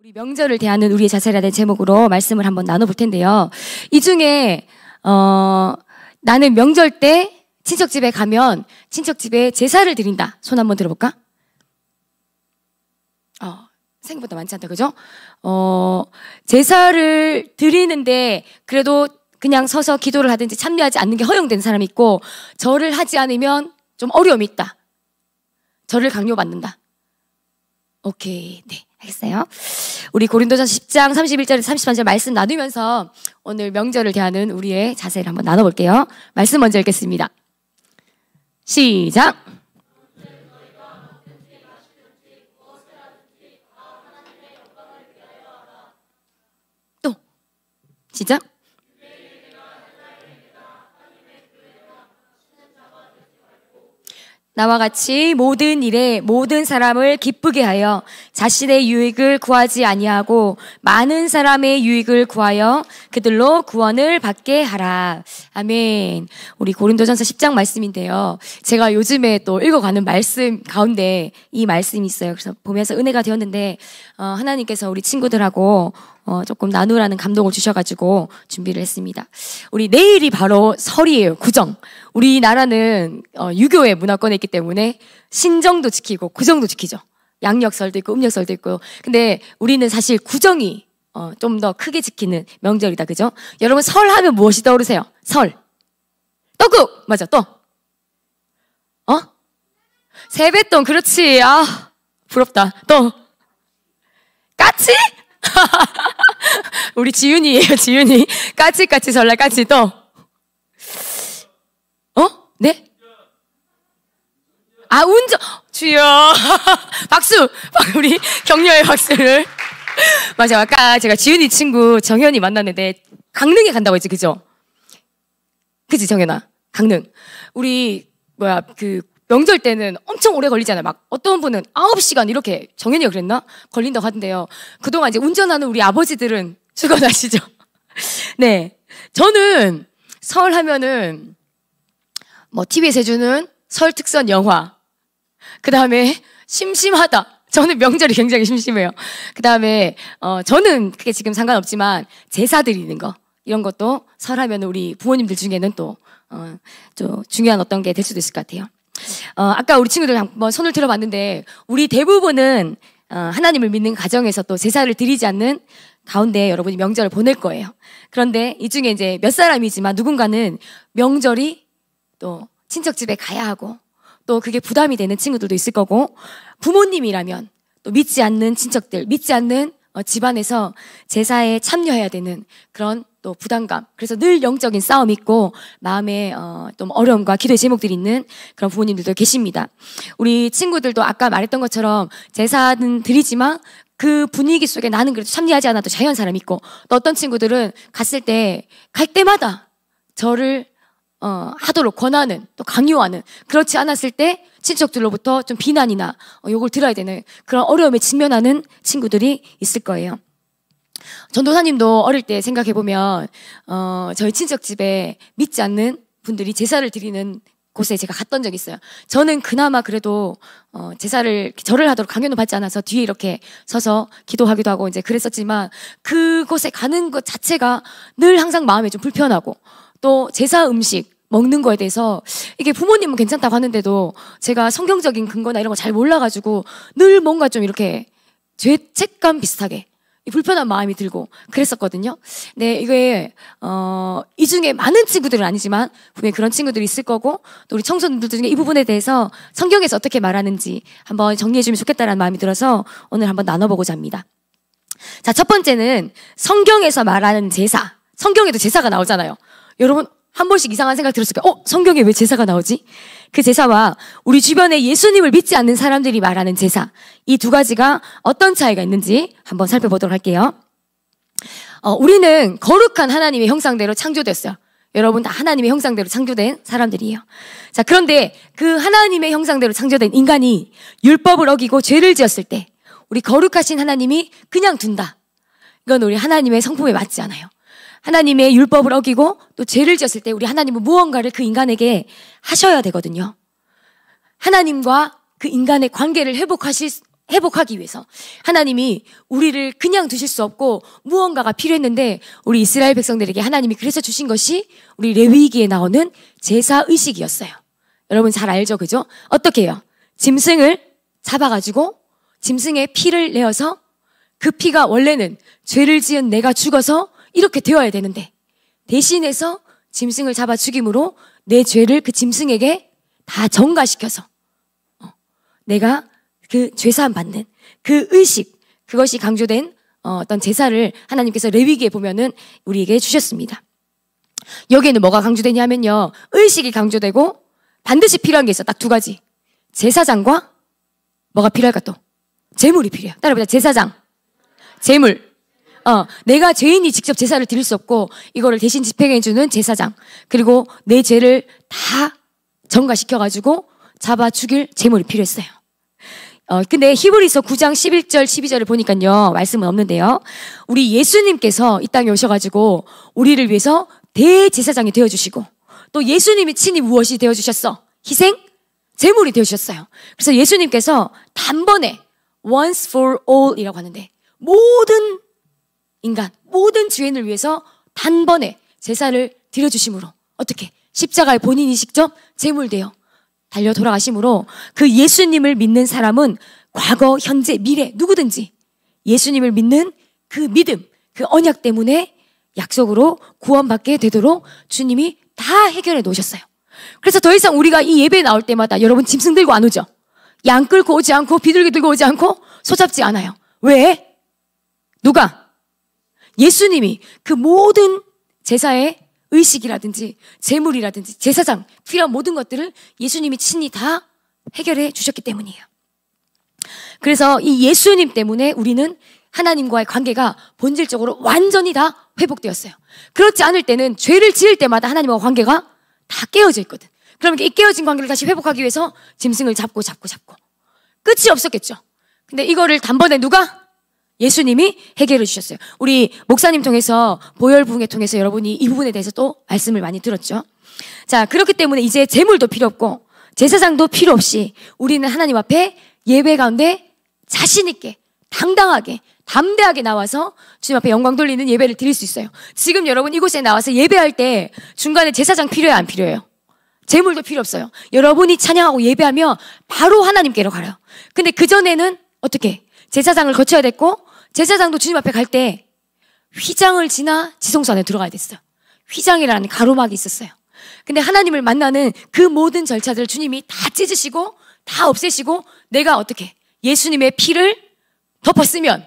우리 명절을 대하는 우리의 자세라는 제목으로 말씀을 한번 나눠볼 텐데요. 이 중에 나는 명절 때 친척집에 가면 친척집에 제사를 드린다. 손 한번 들어볼까? 생각보다 많지 않다, 그죠? 제사를 드리는데 그래도 그냥 서서 기도를 하든지 참여하지 않는 게 허용되는 사람이 있고, 절을 하지 않으면 좀 어려움이 있다. 절을 강요받는다. 오케이, 네, 알겠어요. 우리 고린도전서 10장 31절에서 33절 말씀 나누면서 오늘 명절을 대하는 우리의 자세를 한번 나눠볼게요. 말씀 먼저 읽겠습니다. 시작! 또 시작! 나와 같이 모든 일에 모든 사람을 기쁘게 하여 자신의 유익을 구하지 아니하고 많은 사람의 유익을 구하여 그들로 구원을 받게 하라. 아멘. 우리 고린도전서 10장 말씀인데요. 제가 요즘에 또 읽어가는 말씀 가운데 이 말씀이 있어요. 그래서 보면서 은혜가 되었는데 하나님께서 우리 친구들하고 조금 나누라는 감동을 주셔가지고 준비를 했습니다. 우리 내일이 바로 설이에요. 구정. 우리나라는 유교의 문화권에 있기 때문에 신정도 지키고 구정도 지키죠. 양력설도 있고 음력설도 있고. 근데 우리는 사실 구정이 좀 더 크게 지키는 명절이다. 그죠? 여러분, 설 하면 무엇이 떠오르세요? 설. 떡국. 맞아. 또. 세뱃돈. 그렇지. 부럽다. 또. 까치? 우리 지윤이에요. 지윤이. 까치 설날 까치. 또. 네? 운전. 주여. 박수. 우리 격려의 박수를. 맞아. 아까 제가 지윤이 친구 정현이 만났는데 강릉에 간다고 했지. 그죠? 그치, 정현아? 강릉. 우리 명절 때는 엄청 오래 걸리잖아요. 막 어떤 분은 9시간 이렇게, 정현이가 그랬나? 걸린다고 하던데요. 그동안 이제 운전하는 우리 아버지들은 죽어나시죠? 네. 저는 설 하면은 TV에서 해주는 설 특선 영화. 그 다음에 심심하다. 저는 명절이 굉장히 심심해요. 그 다음에 저는 그게 지금 상관없지만 제사 드리는 거, 이런 것도 설 하면 우리 부모님들 중에는 또 좀 중요한 어떤 게 될 수도 있을 것 같아요. 아까 우리 친구들 한번 손을 들어봤는데 우리 대부분은 하나님을 믿는 가정에서 또 제사를 드리지 않는 가운데 여러분이 명절을 보낼 거예요. 그런데 이 중에 이제 몇 사람이지만 누군가는 명절이 또 친척집에 가야 하고 또 그게 부담이 되는 친구들도 있을 거고, 부모님이라면 또 믿지 않는 친척들, 믿지 않는 집안에서 제사에 참여해야 되는 그런 또 부담감, 그래서 늘 영적인 싸움이 있고 마음에 좀 어려움과 기도의 제목들이 있는 그런 부모님들도 계십니다. 우리 친구들도 아까 말했던 것처럼 제사는 드리지만 그 분위기 속에 나는 그래도 참여하지 않아도 자유한 사람이 있고, 또 어떤 친구들은 갈 때마다 절을 하도록 권하는, 또 강요하는, 그렇지 않았을 때 친척들로부터 좀 비난이나 욕을 들어야 되는 그런 어려움에 직면하는 친구들이 있을 거예요. 전도사님도 어릴 때 생각해보면 저희 친척집에 믿지 않는 분들이 제사를 드리는 곳에 제가 갔던 적이 있어요. 저는 그나마 그래도 절을 하도록 강요는 받지 않아서 뒤에 이렇게 서서 기도하기도 하고 이제 그랬었지만, 그곳에 가는 것 자체가 늘 항상 마음에 좀 불편하고, 또 제사 음식 먹는 거에 대해서 이게 부모님은 괜찮다고 하는데도 제가 성경적인 근거나 이런 거 잘 몰라가지고 늘 뭔가 좀 이렇게 죄책감 비슷하게 불편한 마음이 들고 그랬었거든요. 네, 이게 이 중에 많은 친구들은 아니지만 분명히 그런 친구들이 있을 거고, 또 우리 청소년들 중에 이 부분에 대해서 성경에서 어떻게 말하는지 한번 정리해주면 좋겠다라는 마음이 들어서 오늘 한번 나눠보고자 합니다. 자, 첫 번째는 성경에서 말하는 제사. 성경에도 제사가 나오잖아요. 여러분 한 번씩 이상한 생각 들었을 거예요. 성경에 왜 제사가 나오지? 그 제사와 우리 주변에 예수님을 믿지 않는 사람들이 말하는 제사, 이 두 가지가 어떤 차이가 있는지 한번 살펴보도록 할게요. 우리는 거룩한 하나님의 형상대로 창조됐어요. 여러분 다 하나님의 형상대로 창조된 사람들이에요. 자, 그런데 그 하나님의 형상대로 창조된 인간이 율법을 어기고 죄를 지었을 때 우리 거룩하신 하나님이 그냥 둔다. 이건 우리 하나님의 성품에 맞지 않아요. 하나님의 율법을 어기고 또 죄를 지었을 때 우리 하나님은 무언가를 그 인간에게 하셔야 되거든요. 하나님과 그 인간의 관계를 회복하실 회복하기 위해서 하나님이 우리를 그냥 두실 수 없고 무언가가 필요했는데 우리 이스라엘 백성들에게 하나님이 그래서 주신 것이 우리 레위기에 나오는 제사의식이었어요. 여러분 잘 알죠? 그죠? 어떻게 해요? 짐승을 잡아가지고 짐승의 피를 내어서 그 피가 원래는 죄를 지은 내가 죽어서 이렇게 되어야 되는데 대신해서 짐승을 잡아 죽임으로 내 죄를 그 짐승에게 다 전가시켜서 내가 그 죄사함 받는 그 의식, 그것이 강조된 어떤 제사를 하나님께서 레위기에 보면은 우리에게 주셨습니다. 여기에는 뭐가 강조되냐면요, 의식이 강조되고 반드시 필요한 게 있어. 딱 두 가지. 제사장과 뭐가 필요할까 또? 제물이 필요해요. 따라해보자. 제사장, 제물. 내가 죄인이 직접 제사를 드릴 수 없고 이거를 대신 집행해주는 제사장, 그리고 내 죄를 다 전가시켜가지고 잡아 죽일 제물이 필요했어요. 근데 히브리서 9장 11절 12절을 보니까요, 말씀은 없는데요, 우리 예수님께서 이 땅에 오셔가지고 우리를 위해서 대제사장이 되어주시고 또 예수님이 친히 무엇이 되어주셨어? 희생? 제물이 되어주셨어요. 그래서 예수님께서 단번에 once for all 이라고 하는데 모든 인간, 모든 죄인을 위해서 단번에 제사를 드려주심으로 어떻게? 십자가에 본인이 직접 제물되어 달려 돌아가심으로 그 예수님을 믿는 사람은 과거, 현재, 미래 누구든지 예수님을 믿는 그 믿음, 그 언약 때문에 약속으로 구원받게 되도록 주님이 다 해결해 놓으셨어요. 그래서 더 이상 우리가 이 예배에 나올 때마다 여러분 짐승 들고 안 오죠? 양 끌고 오지 않고 비둘기 들고 오지 않고 소잡지 않아요. 왜? 누가? 예수님이 그 모든 제사의 의식이라든지 제물이라든지 제사장 필요한 모든 것들을 예수님이 친히 다 해결해 주셨기 때문이에요. 그래서 이 예수님 때문에 우리는 하나님과의 관계가 본질적으로 완전히 다 회복되었어요. 그렇지 않을 때는 죄를 지을 때마다 하나님과 관계가 다 깨어져 있거든. 그러면 이 깨어진 관계를 다시 회복하기 위해서 짐승을 잡고 끝이 없었겠죠. 근데 이거를 단번에 누가? 예수님이 해결해 주셨어요. 우리 목사님 통해서 보혈부흥회 통해서 여러분이 이 부분에 대해서 또 말씀을 많이 들었죠. 자, 그렇기 때문에 이제 제물도 필요 없고 제사장도 필요 없이 우리는 하나님 앞에 예배 가운데 자신 있게 당당하게 담대하게 나와서 주님 앞에 영광 돌리는 예배를 드릴 수 있어요. 지금 여러분 이곳에 나와서 예배할 때 중간에 제사장 필요해요, 안 필요해요? 제물도 필요 없어요. 여러분이 찬양하고 예배하며 바로 하나님께로 가요. 근데 그전에는 어떻게? 제사장을 거쳐야 됐고 제사장도 주님 앞에 갈 때 휘장을 지나 지성소 안에 들어가야 됐어요. 휘장이라는 가로막이 있었어요. 근데 하나님을 만나는 그 모든 절차들을 주님이 다 찢으시고 다 없애시고 내가 어떻게? 예수님의 피를 덮었으면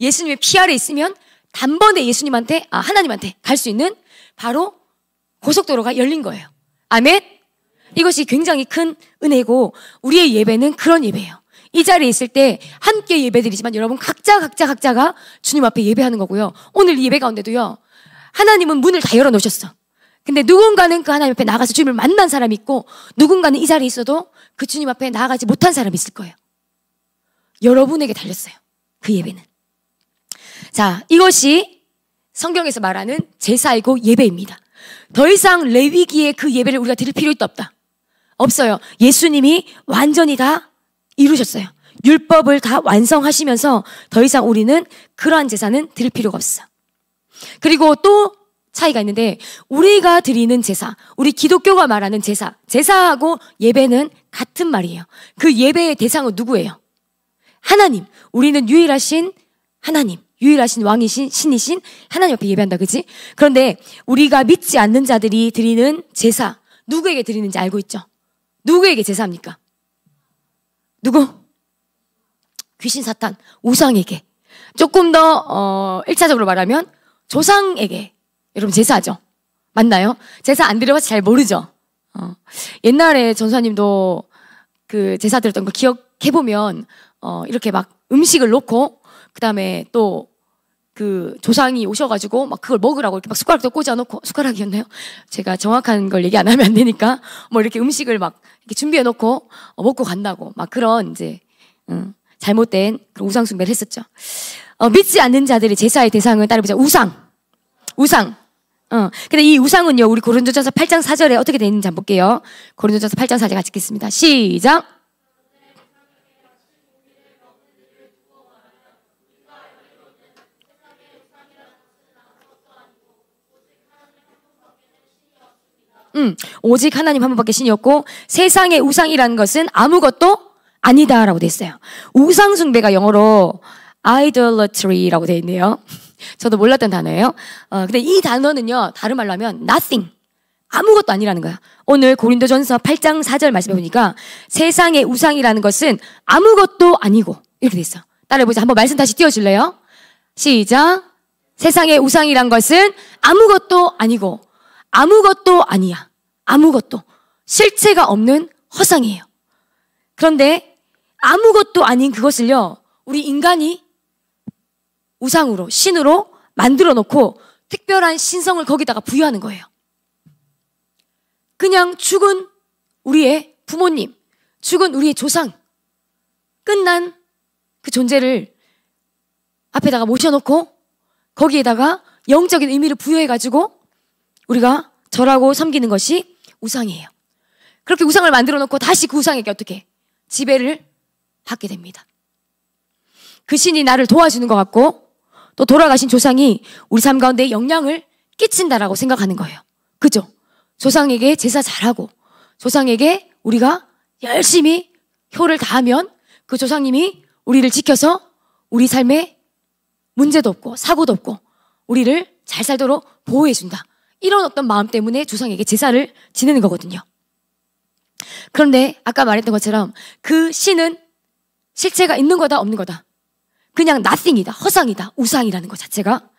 예수님의 피 아래 있으면 단번에 예수님한테 하나님한테 갈 수 있는 바로 고속도로가 열린 거예요. 아멘? 이것이 굉장히 큰 은혜고 우리의 예배는 그런 예배예요. 이 자리에 있을 때 함께 예배드리지만 여러분 각자가 주님 앞에 예배하는 거고요. 오늘 이 예배 가운데도요, 하나님은 문을 다 열어놓으셨어. 근데 누군가는 그 하나님 앞에 나가서 주님을 만난 사람이 있고 누군가는 이 자리에 있어도 그 주님 앞에 나아가지 못한 사람이 있을 거예요. 여러분에게 달렸어요, 그 예배는. 자, 이것이 성경에서 말하는 제사이고 예배입니다. 더 이상 레위기의 그 예배를 우리가 드릴 필요도 없다. 없어요. 예수님이 완전히 다 이루셨어요. 율법을 다 완성하시면서 더 이상 우리는 그러한 제사는 드릴 필요가 없어. 그리고 또 차이가 있는데 우리가 드리는 제사, 우리 기독교가 말하는 제사하고 예배는 같은 말이에요. 그 예배의 대상은 누구예요? 하나님. 우리는 유일하신 하나님, 유일하신 왕이신 신이신 하나님 앞에 예배한다, 그치? 그런데 우리가 믿지 않는 자들이 드리는 제사, 누구에게 드리는지 알고 있죠? 누구에게 제사합니까? 누구? 귀신, 사탄, 우상에게. 조금 더 1차적으로 말하면 조상에게 여러분 제사하죠. 맞나요? 제사 안 드려봐서 잘 모르죠. 옛날에 전사님도 그 제사 드렸던 거 기억해보면 이렇게 막 음식을 놓고 그 다음에 또 그 조상이 오셔가지고 막 그걸 먹으라고 이렇게 막 숟가락도 꽂아놓고, 숟가락이었나요? 제가 정확한 걸 얘기 안 하면 안 되니까 뭐 이렇게 음식을 막 이렇게 준비해놓고 먹고 간다고 막 그런 이제 잘못된 그런 우상 숭배를 했었죠. 믿지 않는 자들의 제사의 대상은 따라보자. 우상. 근데 이 우상은요, 우리 고린도전서 8장 4절에 어떻게 되어 있는지 한번 볼게요. 고린도전서 8장 4절 같이 읽겠습니다. 시작. 오직 하나님 한 분밖에 신이 없고 세상의 우상이라는 것은 아무것도 아니다라고 돼 있어요. 우상 숭배가 영어로 idolatry라고 돼 있네요. 저도 몰랐던 단어예요. 근데 이 단어는요, 다른 말로 하면 nothing, 아무것도 아니라는 거야. 오늘 고린도전서 8장 4절 말씀해 보니까 세상의 우상이라는 것은 아무것도 아니고 이렇게 돼 있어. 따라해보자. 한번 말씀 다시 띄워줄래요? 시작. 세상의 우상이란 것은 아무것도 아니고 아무것도 아니야. 아무것도. 실체가 없는 허상이에요. 그런데 아무것도 아닌 그것을요, 우리 인간이 우상으로, 신으로 만들어 놓고 특별한 신성을 거기다가 부여하는 거예요. 그냥 죽은 우리의 부모님, 죽은 우리의 조상, 끝난 그 존재를 앞에다가 모셔놓고 거기에다가 영적인 의미를 부여해가지고 우리가 절하고 섬기는 것이 우상이에요. 그렇게 우상을 만들어 놓고 다시 그 우상에게 어떻게 지배를 받게 됩니다. 그 신이 나를 도와주는 것 같고 또 돌아가신 조상이 우리 삶 가운데 영향을 끼친다라고 생각하는 거예요. 그죠? 조상에게 제사 잘하고 조상에게 우리가 열심히 효를 다하면 그 조상님이 우리를 지켜서 우리 삶에 문제도 없고 사고도 없고 우리를 잘 살도록 보호해준다. 이런 어떤 마음 때문에 조상에게 제사를 지내는 거거든요. 그런데 아까 말했던 것처럼 그 신은 실체가 있는 거다 없는 거다. 그냥 nothing이다. 허상이다. 우상이라는 것 자체가.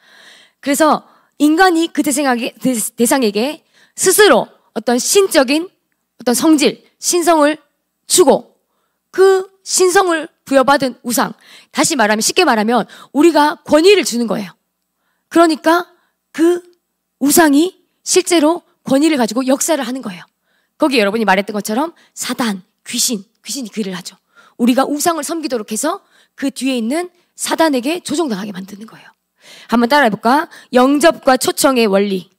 그래서 인간이 그 대상에게 스스로 어떤 신적인 어떤 성질, 신성을 주고 그 신성을 부여받은 우상, 다시 말하면 쉽게 말하면 우리가 권위를 주는 거예요. 그러니까 그 우상이 실제로 권위를 가지고 역사를 하는 거예요. 거기 여러분이 말했던 것처럼 사단, 귀신이 그 일을 하죠. 우리가 우상을 섬기도록 해서 그 뒤에 있는 사단에게 조종당하게 만드는 거예요. 한번 따라해볼까? 영접과 초청의 원리.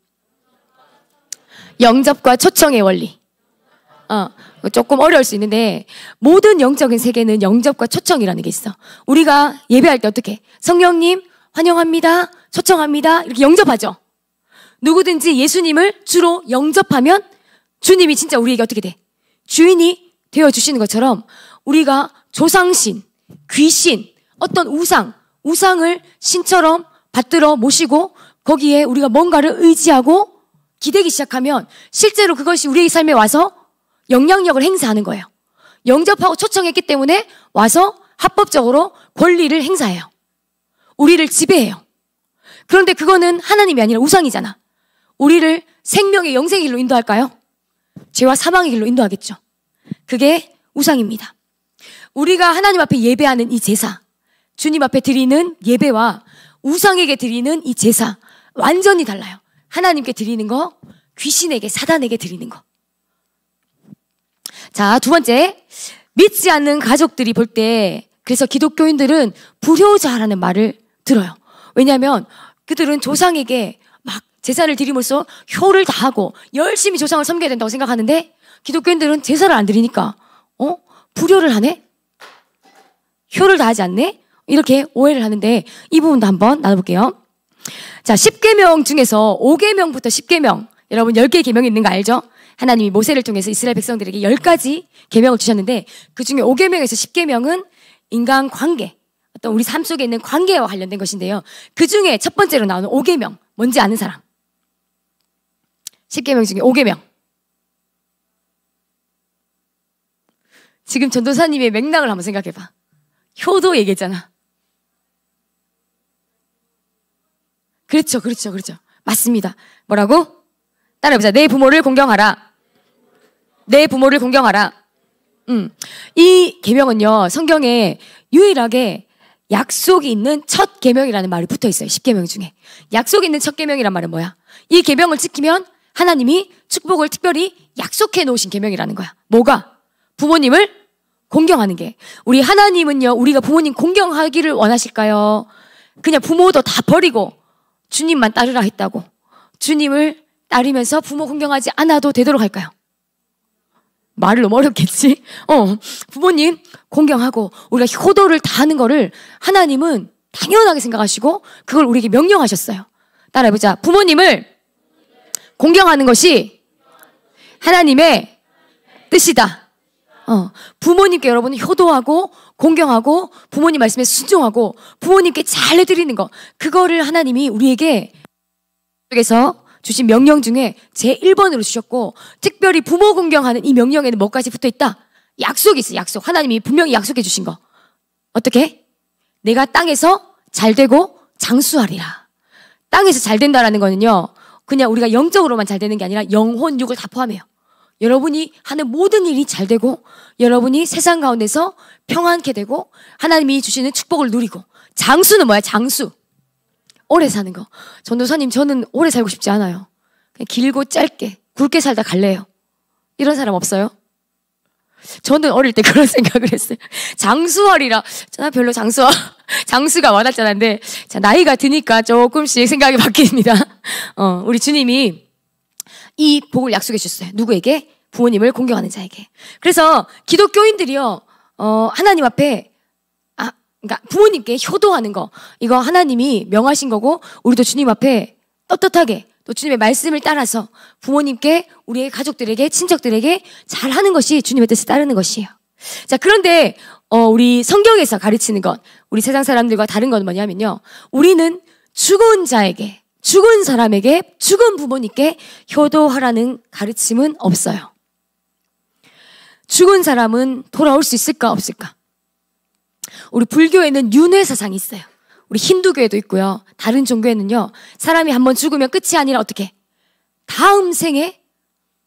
영접과 초청의 원리. 조금 어려울 수 있는데 모든 영적인 세계는 영접과 초청이라는 게 있어. 우리가 예배할 때 어떻게? 성령님 환영합니다. 초청합니다. 이렇게 영접하죠. 누구든지 예수님을 주로 영접하면 주님이 진짜 우리에게 어떻게 돼? 주인이 되어주시는 것처럼 우리가 조상신, 귀신, 어떤 우상을 신처럼 받들어 모시고 거기에 우리가 뭔가를 의지하고 기대기 시작하면 실제로 그것이 우리의 삶에 와서 영향력을 행사하는 거예요. 영접하고 초청했기 때문에 와서 합법적으로 권리를 행사해요. 우리를 지배해요. 그런데 그거는 하나님이 아니라 우상이잖아. 우리를 생명의 영생의 길로 인도할까요? 죄와 사망의 길로 인도하겠죠. 그게 우상입니다. 우리가 하나님 앞에 예배하는 이 제사, 주님 앞에 드리는 예배와 우상에게 드리는 이 제사 완전히 달라요. 하나님께 드리는 거, 귀신에게, 사단에게 드리는 거. 자, 두 번째, 믿지 않는 가족들이 볼 때 그래서 기독교인들은 불효자라는 말을 들어요. 왜냐하면 그들은 조상에게 막 제사를 드림으로써 효를 다하고 열심히 조상을 섬겨야 된다고 생각하는데 기독교인들은 제사를 안 드리니까 불효를 하네? 효를 다하지 않네? 이렇게 오해를 하는데 이 부분도 한번 나눠볼게요. 자, 10계명 중에서 5계명부터 10계명, 여러분 10개의 계명이 있는 거 알죠? 하나님이 모세를 통해서 이스라엘 백성들에게 10가지 계명을 주셨는데 그 중에 5계명에서 10계명은 인간 관계, 어떤 우리 삶 속에 있는 관계와 관련된 것인데요. 그 중에 첫 번째로 나오는 5계명, 뭔지 아는 사람? 10계명 중에 5계명. 지금 전도사님의 맥락을 한번 생각해봐. 효도 얘기했잖아. 그렇죠. 맞습니다. 뭐라고? 따라해보자. 내 부모를 공경하라. 내 부모를 공경하라. 이 계명은요, 성경에 유일하게 약속이 있는 첫 계명이라는 말이 붙어 있어요. 10계명 중에. 약속이 있는 첫 계명이란 말은 뭐야? 이 계명을 지키면 하나님이 축복을 특별히 약속해 놓으신 계명이라는 거야. 뭐가? 부모님을 공경하는 게. 우리 하나님은요, 우리가 부모님 공경하기를 원하실까요? 그냥 부모도 다 버리고 주님만 따르라 했다고 주님을 따르면서 부모 공경하지 않아도 되도록 할까요? 말을 너무 어렵겠지? 부모님 공경하고 우리가 효도를 다하는 거를 하나님은 당연하게 생각하시고 그걸 우리에게 명령하셨어요. 따라해보자. 부모님을 공경하는 것이 하나님의 뜻이다. 부모님께 여러분은 효도하고 공경하고 부모님 말씀에 순종하고 부모님께 잘 해드리는 거, 그거를 하나님이 우리에게 에서 주신 명령 중에 제1번으로 주셨고, 특별히 부모 공경하는 이 명령에는 뭐까지 붙어있다? 약속이 있어요. 약속. 하나님이 분명히 약속해 주신 거. 어떻게? 내가 땅에서 잘되고 장수하리라. 땅에서 잘 된다라는 거는요, 그냥 우리가 영적으로만 잘 되는 게 아니라 영혼, 육을 다 포함해요. 여러분이 하는 모든 일이 잘 되고, 여러분이 세상 가운데서 평안케 되고, 하나님이 주시는 축복을 누리고. 장수는 뭐야? 장수. 오래 사는 거. 전도사님, 저는 오래 살고 싶지 않아요. 그냥 길고 짧게 굵게 살다 갈래요. 이런 사람 없어요? 저는 어릴 때 그런 생각을 했어요. 장수하리라. 나 별로 장수가 와닿지 않았는데, 자, 나이가 드니까 조금씩 생각이 바뀝니다. 우리 주님이 이 복을 약속해 주셨어요. 누구에게? 부모님을 공경하는 자에게. 그래서 기독교인들이요, 하나님 앞에, 그러니까 부모님께 효도하는 거, 이거 하나님이 명하신 거고, 우리도 주님 앞에 떳떳하게 또 주님의 말씀을 따라서 부모님께, 우리의 가족들에게, 친척들에게 잘하는 것이 주님의 뜻을 따르는 것이에요. 자, 그런데 우리 성경에서 가르치는 것, 우리 세상 사람들과 다른 건 뭐냐면요, 우리는 죽은 자에게, 죽은 사람에게, 죽은 부모님께 효도하라는 가르침은 없어요. 죽은 사람은 돌아올 수 있을까 없을까? 우리 불교에는 윤회 사상이 있어요. 우리 힌두교에도 있고요. 다른 종교에는요, 사람이 한번 죽으면 끝이 아니라 어떻게? 다음 생에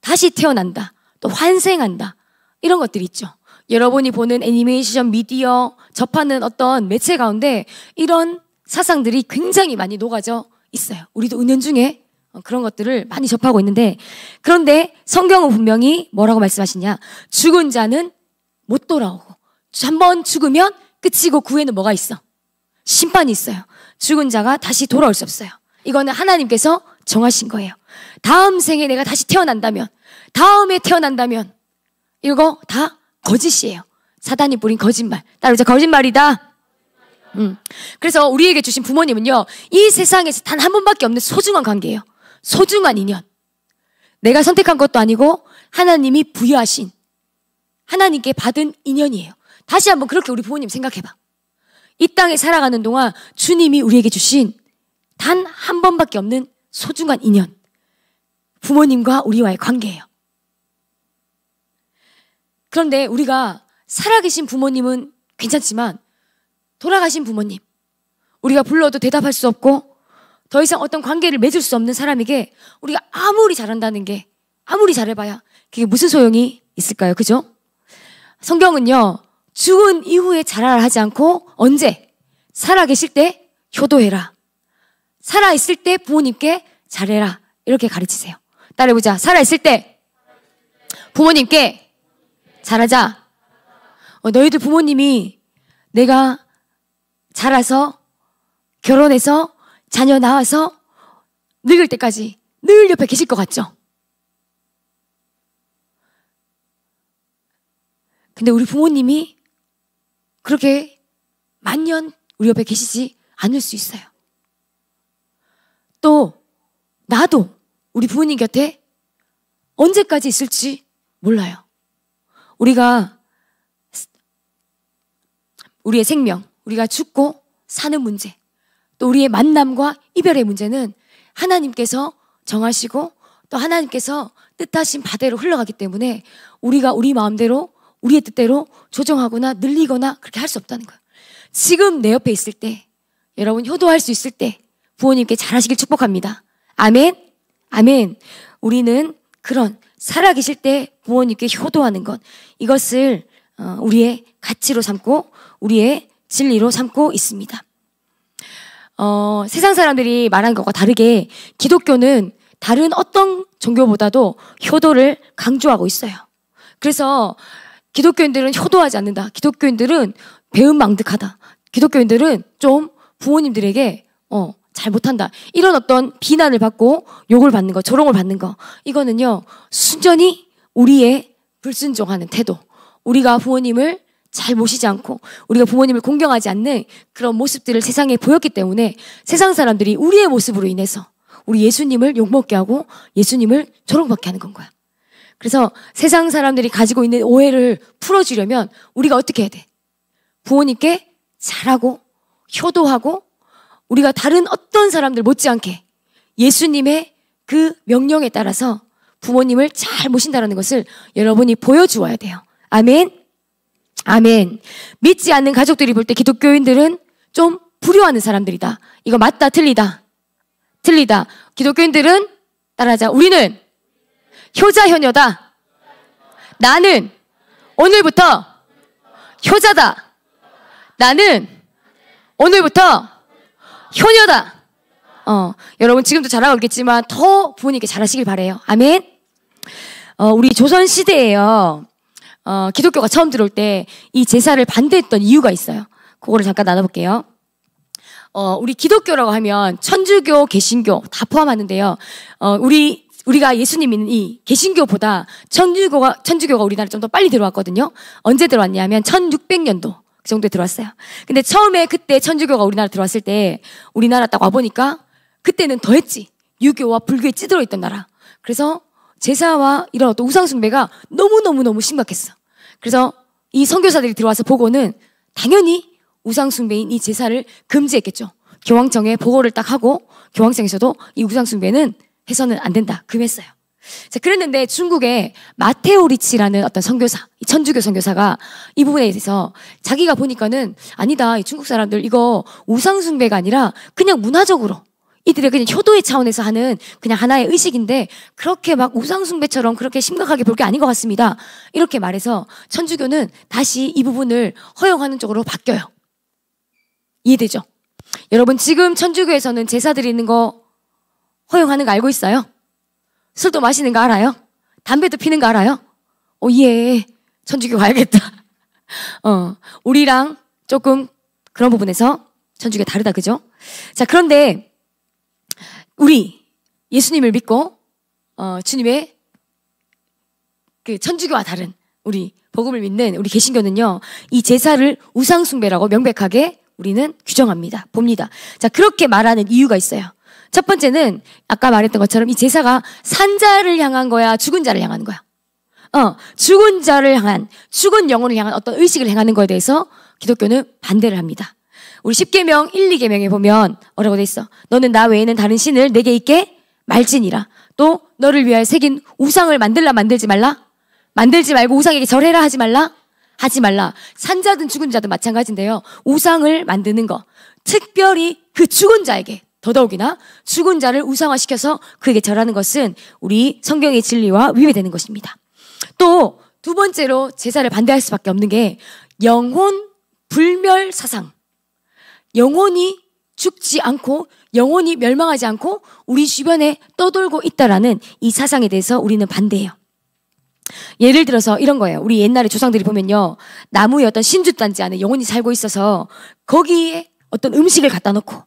다시 태어난다. 또 환생한다. 이런 것들이 있죠. 여러분이 보는 애니메이션, 미디어, 접하는 어떤 매체 가운데 이런 사상들이 굉장히 많이 녹아져 있어요. 우리도 은연중에 그런 것들을 많이 접하고 있는데, 그런데 성경은 분명히 뭐라고 말씀하시냐? 죽은 자는 못 돌아오고, 한번 죽으면 끝이고 그 후에는 뭐가 있어? 심판이 있어요. 죽은 자가 다시 돌아올 수 없어요. 이거는 하나님께서 정하신 거예요. 다음 생에 내가 다시 태어난다면, 다음에 태어난다면, 이거 다 거짓이에요. 사단이 뿌린 거짓말. 따라서 거짓말이다. 그래서 우리에게 주신 부모님은요, 이 세상에서 단 한 번밖에 없는 소중한 관계예요. 소중한 인연. 내가 선택한 것도 아니고 하나님이 부여하신, 하나님께 받은 인연이에요. 다시 한번 그렇게 우리 부모님 생각해봐. 이 땅에 살아가는 동안 주님이 우리에게 주신 단 한 번밖에 없는 소중한 인연, 부모님과 우리와의 관계예요. 그런데 우리가 살아계신 부모님은 괜찮지만 돌아가신 부모님, 우리가 불러도 대답할 수 없고 더 이상 어떤 관계를 맺을 수 없는 사람에게 우리가 아무리 잘한다는 게, 아무리 잘해봐야 그게 무슨 소용이 있을까요? 그죠? 성경은요, 죽은 이후에 잘하라 하지 않고 언제? 살아계실 때 효도해라. 살아있을 때 부모님께 잘해라. 이렇게 가르치세요. 따라해보자. 살아있을 때 부모님께 잘하자. 너희들 부모님이 내가 자라서 결혼해서 자녀 낳아서 늙을 때까지 늘 옆에 계실 것 같죠? 근데 우리 부모님이 그렇게 만년 우리 옆에 계시지 않을 수 있어요. 또 나도 우리 부모님 곁에 언제까지 있을지 몰라요. 우리가 우리의 생명, 우리가 죽고 사는 문제, 또 우리의 만남과 이별의 문제는 하나님께서 정하시고 또 하나님께서 뜻하신 바대로 흘러가기 때문에 우리가 우리 마음대로, 우리의 뜻대로 조정하거나 늘리거나 그렇게 할 수 없다는 거예요. 지금 내 옆에 있을 때, 여러분 효도할 수 있을 때 부모님께 잘하시길 축복합니다. 아멘. 아멘. 우리는 그런 살아계실 때 부모님께 효도하는 것, 이것을 우리의 가치로 삼고 우리의 진리로 삼고 있습니다. 세상 사람들이 말한 것과 다르게 기독교는 다른 어떤 종교보다도 효도를 강조하고 있어요. 그래서 기독교인들은 효도하지 않는다. 기독교인들은 배은망덕하다. 기독교인들은 좀 부모님들에게 잘 못한다. 이런 어떤 비난을 받고 욕을 받는 거, 조롱을 받는 거, 이거는요, 순전히 우리의 불순종하는 태도, 우리가 부모님을 잘 모시지 않고 우리가 부모님을 공경하지 않는 그런 모습들을 세상에 보였기 때문에 세상 사람들이 우리의 모습으로 인해서 우리 예수님을 욕먹게 하고 예수님을 조롱받게 하는 건 거야. 그래서 세상 사람들이 가지고 있는 오해를 풀어주려면 우리가 어떻게 해야 돼? 부모님께 잘하고 효도하고 우리가 다른 어떤 사람들 못지않게 예수님의 그 명령에 따라서 부모님을 잘 모신다는 것을 여러분이 보여주어야 돼요. 아멘. 아멘. 믿지 않는 가족들이 볼 때 기독교인들은 좀 불효하는 사람들이다. 이거 맞다, 틀리다. 틀리다. 기독교인들은 따라하자. 우리는 효자, 효녀다. 나는 오늘부터 효자다. 나는 오늘부터 효녀다. 여러분 지금도 잘하고 있겠지만 더 부모님께 잘하시길 바래요. 아멘. 우리 조선시대에요. 기독교가 처음 들어올 때 이 제사를 반대했던 이유가 있어요. 그거를 잠깐 나눠볼게요. 우리 기독교라고 하면 천주교, 개신교 다 포함하는데요. 우리가 예수님 믿는 이 개신교보다 천주교가 우리나라에 좀 더 빨리 들어왔거든요. 언제 들어왔냐면 1600년도 그 정도에 들어왔어요. 근데 처음에 그때 천주교가 우리나라 들어왔을 때 우리나라 딱 와보니까 그때는 더 했지. 유교와 불교에 찌들어 있던 나라. 그래서 제사와 이런 어떤 우상숭배가 너무너무너무 심각했어. 그래서 이 선교사들이 들어와서 보고는 당연히 우상숭배인 이 제사를 금지했겠죠. 교황청에 보고를 딱 하고 교황청에서도 이 우상숭배는 해서는 안 된다. 금했어요. 자, 그랬는데 중국의 마테오 리치라는 어떤 선교사, 이 천주교 선교사가 이 부분에 대해서 자기가 보니까는 아니다. 이 중국 사람들 이거 우상숭배가 아니라 그냥 문화적으로 이들의 그냥 효도의 차원에서 하는 그냥 하나의 의식인데 그렇게 막 우상숭배처럼 그렇게 심각하게 볼 게 아닌 것 같습니다. 이렇게 말해서 천주교는 다시 이 부분을 허용하는 쪽으로 바뀌어요. 이해되죠? 여러분 지금 천주교에서는 제사 드리는 거 허용하는 거 알고 있어요? 술도 마시는 거 알아요? 담배도 피는 거 알아요? 예. 천주교 가야겠다. 우리랑 조금 그런 부분에서 천주교가 다르다, 그죠? 자, 그런데 우리 예수님을 믿고 주님의 그 천주교와 다른 우리 복음을 믿는 우리 개신교는요, 이 제사를 우상숭배라고 명백하게 우리는 규정합니다. 봅니다. 자, 그렇게 말하는 이유가 있어요. 첫 번째는 아까 말했던 것처럼 이 제사가 산자를 향한 거야, 죽은 자를 향하는 거야. 죽은 자를 향한, 죽은 영혼을 향한 어떤 의식을 행하는 거에 대해서 기독교는 반대를 합니다. 우리 10계명 1, 2계명에 보면 뭐라고 돼 있어? 너는 나 외에는 다른 신을 내게 있게 말지니라. 또 너를 위하여 새긴 우상을 만들지 말라. 만들지 말고 우상에게 절해라 하지 말라. 하지 말라. 산자든 죽은 자든 마찬가지인데요. 우상을 만드는 거. 특별히 그 죽은 자에게 더더욱이나 죽은 자를 우상화시켜서 그에게 절하는 것은 우리 성경의 진리와 위배되는 것입니다. 또 두 번째로 제사를 반대할 수밖에 없는 게 영혼 불멸 사상. 영혼이 죽지 않고 영혼이 멸망하지 않고 우리 주변에 떠돌고 있다라는 이 사상에 대해서 우리는 반대해요. 예를 들어서 이런 거예요. 우리 옛날에 조상들이 보면요. 나무의 어떤 신주단지 안에 영혼이 살고 있어서 거기에 어떤 음식을 갖다 놓고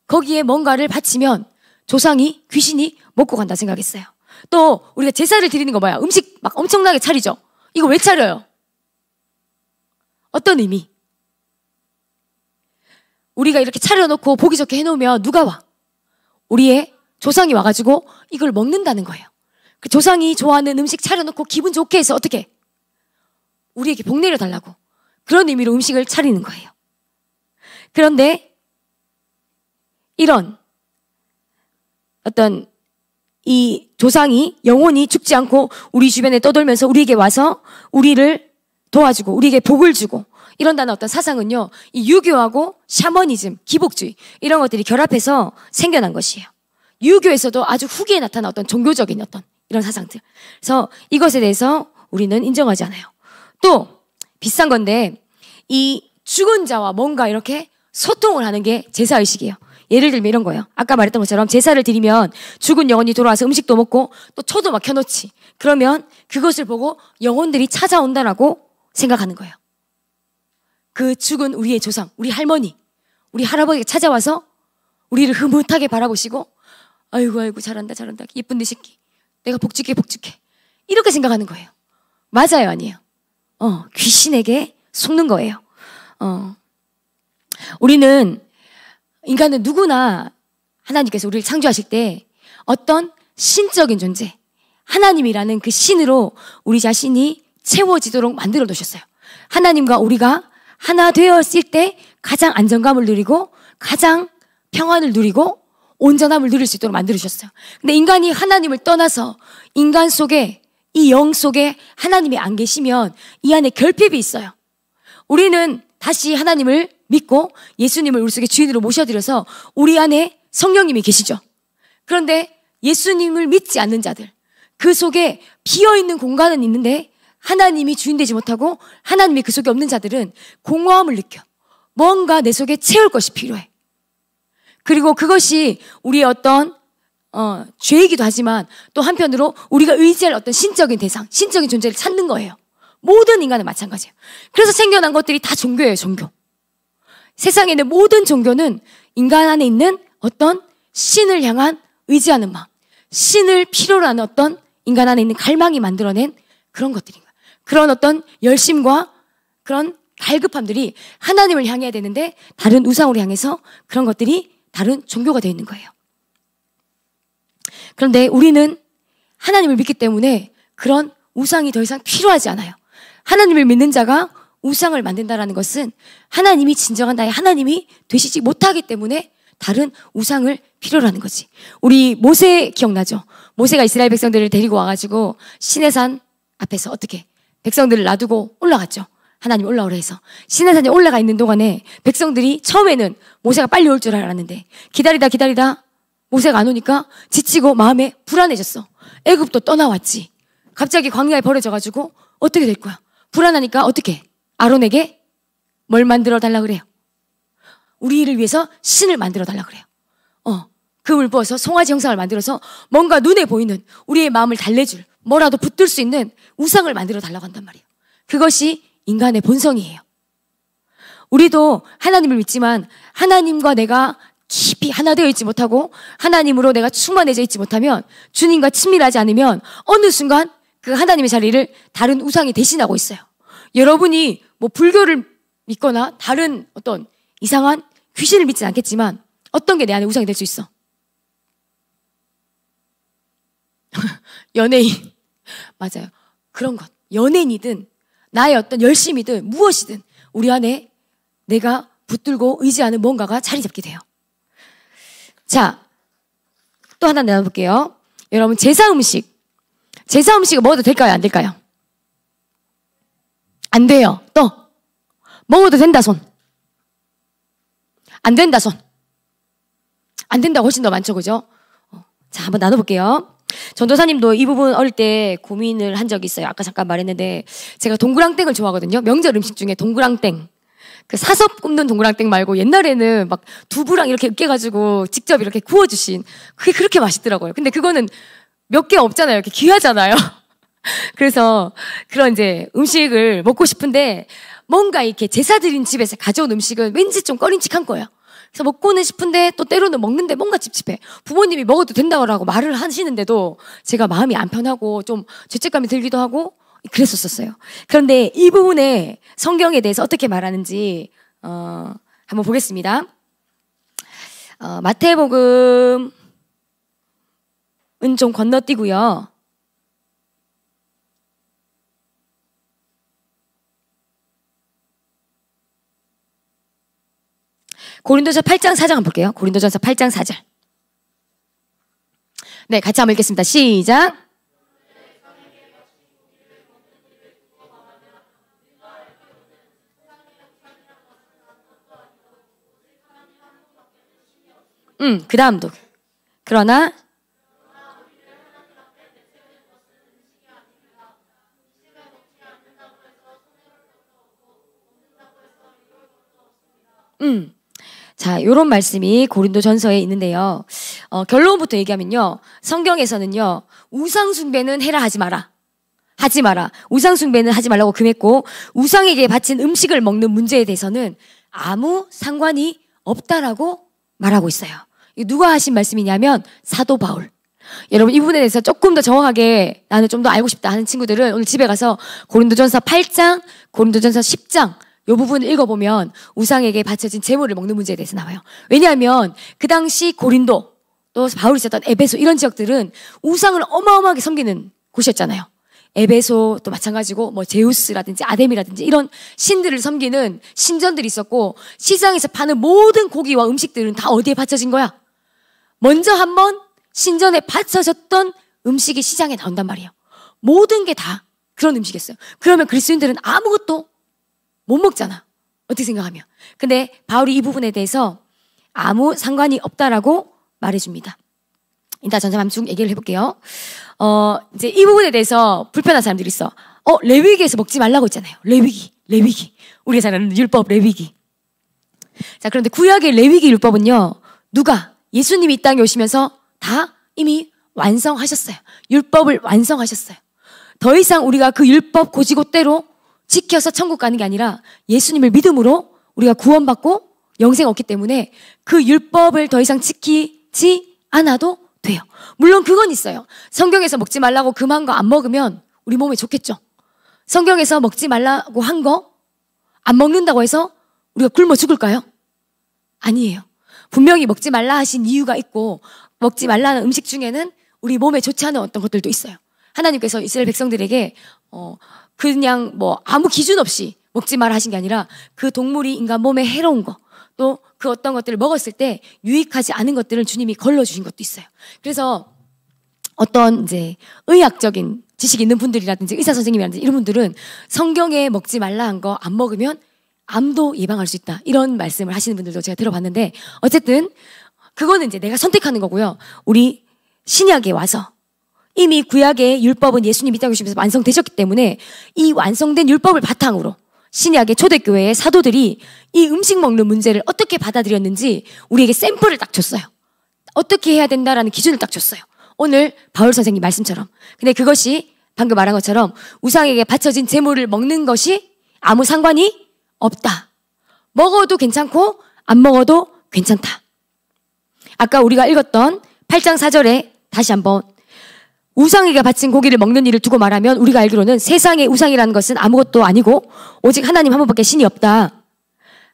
거기에 뭔가를 바치면 조상이, 귀신이 먹고 간다 생각했어요. 또 우리가 제사를 드리는 거 뭐야? 음식 막 엄청나게 차리죠. 이거 왜 차려요? 어떤 의미? 우리가 이렇게 차려놓고 보기 좋게 해놓으면 누가 와? 우리의 조상이 와가지고 이걸 먹는다는 거예요. 그 조상이 좋아하는 음식 차려놓고 기분 좋게 해서 어떻게? 우리에게 복 내려달라고. 그런 의미로 음식을 차리는 거예요. 그런데 이런 어떤 이 조상이 영혼이 죽지 않고 우리 주변에 떠돌면서 우리에게 와서 우리를 도와주고 우리에게 복을 주고 이런다는 어떤 사상은요, 이 유교하고 샤머니즘, 기복주의 이런 것들이 결합해서 생겨난 것이에요. 유교에서도 아주 후기에 나타난 어떤 종교적인 어떤 이런 사상들. 그래서 이것에 대해서 우리는 인정하지 않아요. 또 비싼 건데 이 죽은 자와 뭔가 이렇게 소통을 하는 게 제사의식이에요. 예를 들면 이런 거예요. 아까 말했던 것처럼 제사를 드리면 죽은 영혼이 돌아와서 음식도 먹고 또 초도 막 켜놓지. 그러면 그것을 보고 영혼들이 찾아온다라고 생각하는 거예요. 그 죽은 우리의 조상, 우리 할머니, 우리 할아버지가 찾아와서 우리를 흐뭇하게 바라보시고 아이고 잘한다 예쁜 내 새끼 내가 복줄게 이렇게 생각하는 거예요. 맞아요, 아니에요? 귀신에게 속는 거예요. 우리는 인간은 누구나 하나님께서 우리를 창조하실 때 어떤 신적인 존재, 하나님이라는 그 신으로 우리 자신이 채워지도록 만들어 놓으셨어요. 하나님과 우리가 하나 되었을 때 가장 안정감을 누리고 가장 평안을 누리고 온전함을 누릴 수 있도록 만들어주셨어요. 근데 인간이 하나님을 떠나서 인간 속에 이 영 속에 하나님이 안 계시면 이 안에 결핍이 있어요. 우리는 다시 하나님을 믿고 예수님을 우리 속에 주인으로 모셔드려서 우리 안에 성령님이 계시죠. 그런데 예수님을 믿지 않는 자들, 그 속에 비어있는 공간은 있는데 하나님이 주인 되지 못하고 하나님이 그 속에 없는 자들은 공허함을 느껴. 뭔가 내 속에 채울 것이 필요해. 그리고 그것이 우리의 어떤 죄이기도 하지만 또 한편으로 우리가 의지할 어떤 신적인 대상, 신적인 존재를 찾는 거예요. 모든 인간은 마찬가지예요. 그래서 생겨난 것들이 다 종교예요, 종교. 세상에 있는 모든 종교는 인간 안에 있는 어떤 신을 향한 의지하는 마음, 신을 필요로 하는 어떤 인간 안에 있는 갈망이 만들어낸 그런 것들인 거예요. 그런 어떤 열심과 그런 갈급함들이 하나님을 향해야 되는데 다른 우상으로 향해서 그런 것들이 다른 종교가 되어 있는 거예요. 그런데 우리는 하나님을 믿기 때문에 그런 우상이 더 이상 필요하지 않아요. 하나님을 믿는 자가 우상을 만든다는 것은 하나님이 진정한 나의 하나님이 되시지 못하기 때문에 다른 우상을 필요로 하는 거지. 우리 모세 기억나죠? 모세가 이스라엘 백성들을 데리고 와가지고 시내산 앞에서 어떻게 백성들을 놔두고 올라갔죠. 하나님 올라오라 해서 시내산에 올라가 있는 동안에 백성들이 처음에는 모세가 빨리 올 줄 알았는데 기다리다 모세가 안 오니까 지치고 마음에 불안해졌어. 애굽도 떠나왔지. 갑자기 광야에 버려져가지고 어떻게 될 거야? 불안하니까 어떻게? 아론에게 뭘 만들어 달라 그래요? 우리를 위해서 신을 만들어 달라 그래요. 금을 부어서 송아지 형상을 만들어서 뭔가 눈에 보이는 우리의 마음을 달래줄 뭐라도 붙들 수 있는 우상을 만들어 달라고 한단 말이에요. 그것이 인간의 본성이에요. 우리도 하나님을 믿지만 하나님과 내가 깊이 하나 되어 있지 못하고 하나님으로 내가 충만해져 있지 못하면 주님과 친밀하지 않으면 어느 순간 그 하나님의 자리를 다른 우상이 대신하고 있어요. 여러분이 뭐 불교를 믿거나 다른 어떤 이상한 귀신을 믿지는 않겠지만 어떤 게 내 안에 우상이 될 수 있어? 연예인. 맞아요. 그런 것. 연예인이든 나의 어떤 열심이든 무엇이든 우리 안에 내가 붙들고 의지하는 뭔가가 자리 잡게 돼요. 자, 또 하나 나눠볼게요. 여러분, 제사 음식을 먹어도 될까요? 안 될까요? 안 돼요. 또 먹어도 된다 손. 안 된다 손. 안 된다고 훨씬 더 많죠, 그죠? 자, 한번 나눠볼게요. 전도사님도 이 부분 어릴 때 고민을 한 적이 있어요. 아까 잠깐 말했는데 제가 동그랑땡을 좋아하거든요. 명절 음식 중에 동그랑땡. 그 사서 굽는 동그랑땡 말고 옛날에는 막 두부랑 이렇게 으깨가지고 직접 이렇게 구워주신 그게 그렇게 맛있더라고요. 근데 그거는 몇 개 없잖아요. 이렇게 귀하잖아요. 그래서 그런 이제 음식을 먹고 싶은데 뭔가 이렇게 제사 드린 집에서 가져온 음식은 왠지 좀 꺼림칙한 거예요. 그래서 먹고는 싶은데 또 때로는 먹는데 뭔가 찝찝해. 부모님이 먹어도 된다고 말을 하시는데도 제가 마음이 안 편하고 좀 죄책감이 들기도 하고 그랬었어요. 그런데 이 부분에 성경에 대해서 어떻게 말하는지 한번 보겠습니다. 마태복음은 좀 건너뛰고요. 고린도전서 8장 4장 한번 볼게요. 고린도전서 8장 4절. 네, 같이 한번 읽겠습니다. 시작. 그 다음도. 그러나 자, 요런 말씀이 고린도전서에 있는데요. 결론부터 얘기하면요. 성경에서는요. 우상숭배는 해라 하지 마라. 하지 마라. 우상숭배는 하지 말라고 금했고 우상에게 바친 음식을 먹는 문제에 대해서는 아무 상관이 없다라고 말하고 있어요. 이거 누가 하신 말씀이냐면 사도 바울. 여러분 이 부분에 대해서 조금 더 정확하게 나는 좀 더 알고 싶다 하는 친구들은 오늘 집에 가서 고린도전서 8장, 고린도전서 10장 이 부분을 읽어보면 우상에게 바쳐진 제물을 먹는 문제에 대해서 나와요. 왜냐하면 그 당시 고린도 또 바울이 있었던 에베소 이런 지역들은 우상을 어마어마하게 섬기는 곳이었잖아요. 에베소도 마찬가지고 뭐 제우스라든지 아데미라든지 이런 신들을 섬기는 신전들이 있었고 시장에서 파는 모든 고기와 음식들은 다 어디에 바쳐진 거야? 먼저 한번 신전에 바쳐졌던 음식이 시장에 나온단 말이에요. 모든 게 다 그런 음식이었어요. 그러면 그리스도인들은 아무것도 못 먹잖아. 어떻게 생각하면. 근데 바울이 이 부분에 대해서 아무 상관이 없다라고 말해줍니다. 일단 잠깐 쭉 얘기를 해볼게요. 이제 이 부분에 대해서 불편한 사람들이 있어. 레위기에서 먹지 말라고 했잖아요. 레위기. 우리가 잘 아는 율법 레위기. 자, 그런데 구약의 레위기 율법은요, 누가? 예수님이 이 땅에 오시면서 다 이미 완성하셨어요. 율법을 완성하셨어요. 더 이상 우리가 그 율법 고지고대로 지켜서 천국 가는 게 아니라 예수님을 믿음으로 우리가 구원받고 영생 얻기 때문에 그 율법을 더 이상 지키지 않아도 돼요. 물론 그건 있어요. 성경에서 먹지 말라고 금한 거 안 먹으면 우리 몸에 좋겠죠. 성경에서 먹지 말라고 한 거 안 먹는다고 해서 우리가 굶어 죽을까요? 아니에요. 분명히 먹지 말라 하신 이유가 있고 먹지 말라는 음식 중에는 우리 몸에 좋지 않은 어떤 것들도 있어요. 하나님께서 이스라엘 백성들에게 그냥 뭐 아무 기준 없이 먹지 마라 하신 게 아니라 그 동물이 인간 몸에 해로운 거, 또 그 어떤 것들을 먹었을 때 유익하지 않은 것들을 주님이 걸러주신 것도 있어요. 그래서 어떤 이제 의학적인 지식이 있는 분들이라든지 의사 선생님이라든지 이런 분들은 성경에 먹지 말라 한 거 안 먹으면 암도 예방할 수 있다, 이런 말씀을 하시는 분들도 제가 들어봤는데, 어쨌든 그거는 이제 내가 선택하는 거고요. 우리 신약에 와서 이미 구약의 율법은 예수님이 이 땅에 오시면서 완성되셨기 때문에 이 완성된 율법을 바탕으로 신약의 초대교회의 사도들이 이 음식 먹는 문제를 어떻게 받아들였는지 우리에게 샘플을 딱 줬어요. 어떻게 해야 된다라는 기준을 딱 줬어요. 오늘 바울 선생님 말씀처럼. 근데 그것이 방금 말한 것처럼 우상에게 바쳐진 제물을 먹는 것이 아무 상관이 없다. 먹어도 괜찮고 안 먹어도 괜찮다. 아까 우리가 읽었던 8장 4절에 다시 한번 우상에게 바친 고기를 먹는 일을 두고 말하면 우리가 알기로는 세상의 우상이라는 것은 아무것도 아니고 오직 하나님 한 분밖에 신이 없다.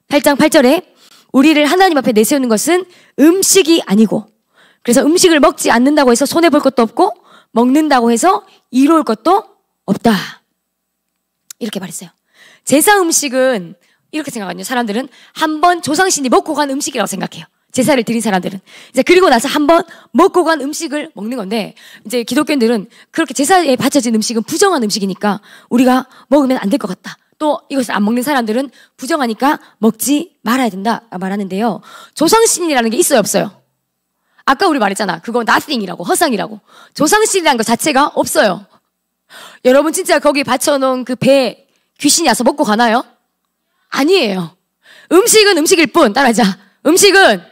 8장 8절에 우리를 하나님 앞에 내세우는 것은 음식이 아니고, 그래서 음식을 먹지 않는다고 해서 손해볼 것도 없고 먹는다고 해서 이로울 것도 없다. 이렇게 말했어요. 제사 음식은 이렇게 생각하거든요. 사람들은 한번 조상신이 먹고 간 음식이라고 생각해요. 제사를 드린 사람들은. 이제 그리고 나서 한번 먹고 간 음식을 먹는 건데, 이제 기독교인들은 그렇게 제사에 바쳐진 음식은 부정한 음식이니까 우리가 먹으면 안 될 것 같다. 또 이것을 안 먹는 사람들은 부정하니까 먹지 말아야 된다 말하는데요. 조상신이라는 게 있어요, 없어요? 아까 우리 말했잖아. 그거 nothing이라고, 허상이라고. 조상신이라는 것 자체가 없어요. 여러분 진짜 거기 바쳐놓은 그 배에 귀신이 와서 먹고 가나요? 아니에요. 음식은 음식일 뿐. 따라하자. 음식은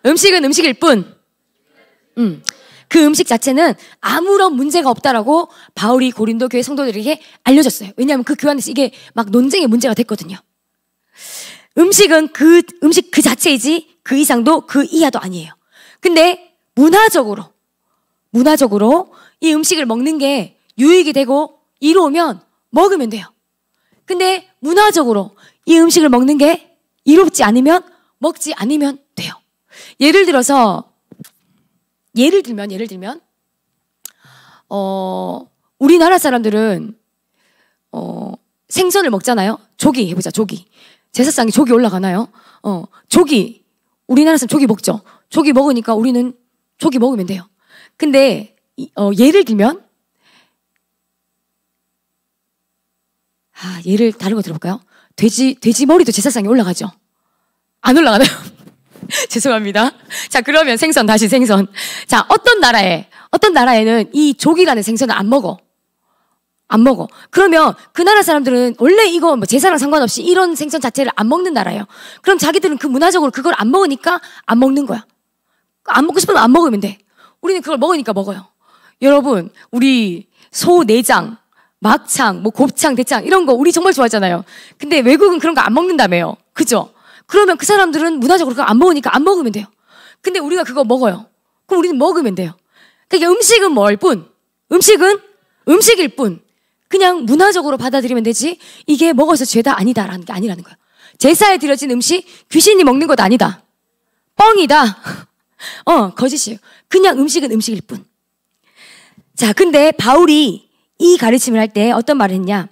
음식일 뿐. 그 음식 자체는 아무런 문제가 없다라고 바울이 고린도 교회 성도들에게 알려줬어요. 왜냐하면 그 교회 안에서 이게 막 논쟁의 문제가 됐거든요. 음식은 그 음식 그 자체이지 그 이상도 그 이하도 아니에요. 근데 문화적으로 이 음식을 먹는 게 유익이 되고 이로우면 먹으면 돼요. 근데 문화적으로 이 음식을 먹는 게 이롭지 않으면 먹지 않으면 돼요. 예를 들면 우리나라 사람들은 생선을 먹잖아요. 조기 해보자. 조기. 제사상에 조기 올라가나요? 조기. 우리나라 사람 조기 먹죠. 조기 먹으니까 우리는 조기 먹으면 돼요. 근데 예를 들면 예를 다른 거 들어볼까요? 돼지 머리도 제사상에 올라가죠. 안 올라가나요? 죄송합니다. 자, 그러면 다시 생선. 자, 어떤 나라에는 이 조기라는 생선을 안 먹어. 그러면 그 나라 사람들은 원래 이거 뭐 제사랑 상관없이 이런 생선 자체를 안 먹는 나라예요. 그럼 자기들은 그 문화적으로 그걸 안 먹으니까 안 먹는 거야. 안 먹고 싶으면 안 먹으면 돼. 우리는 그걸 먹으니까 먹어요. 여러분, 우리 소 내장, 막창, 뭐 곱창, 대창 이런 거 우리 정말 좋아하잖아요. 근데 외국은 그런 거 안 먹는다며요. 그죠? 그러면 그 사람들은 문화적으로 그거 안 먹으니까 안 먹으면 돼요. 근데 우리가 그거 먹어요. 그럼 우리는 먹으면 돼요. 그러니까 음식은 뭘 뿐? 음식일 뿐. 그냥 문화적으로 받아들이면 되지 이게 먹어서 죄다 아니다라는 게 아니라는 거예요. 제사에 드려진 음식 귀신이 먹는 것 아니다. 뻥이다. 거짓이에요. 그냥 음식은 음식일 뿐. 자, 근데 바울이 이 가르침을 할 때 어떤 말을 했냐?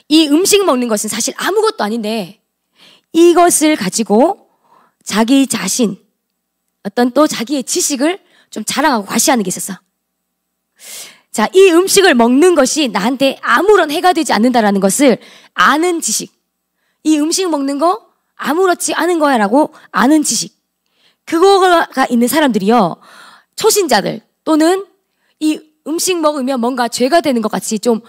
이 음식 먹는 것은 사실 아무것도 아닌데 이것을 가지고 자기 자신, 어떤 또 자기의 지식을 좀 자랑하고 과시하는 게 있었어. 자, 이 음식을 먹는 것이 나한테 아무런 해가 되지 않는다라는 것을 아는 지식. 이 음식 먹는 거 아무렇지 않은 거야 라고 아는 지식. 그거가 있는 사람들이요, 초신자들 또는 이 음식 먹으면 뭔가 죄가 되는 것 같이 좀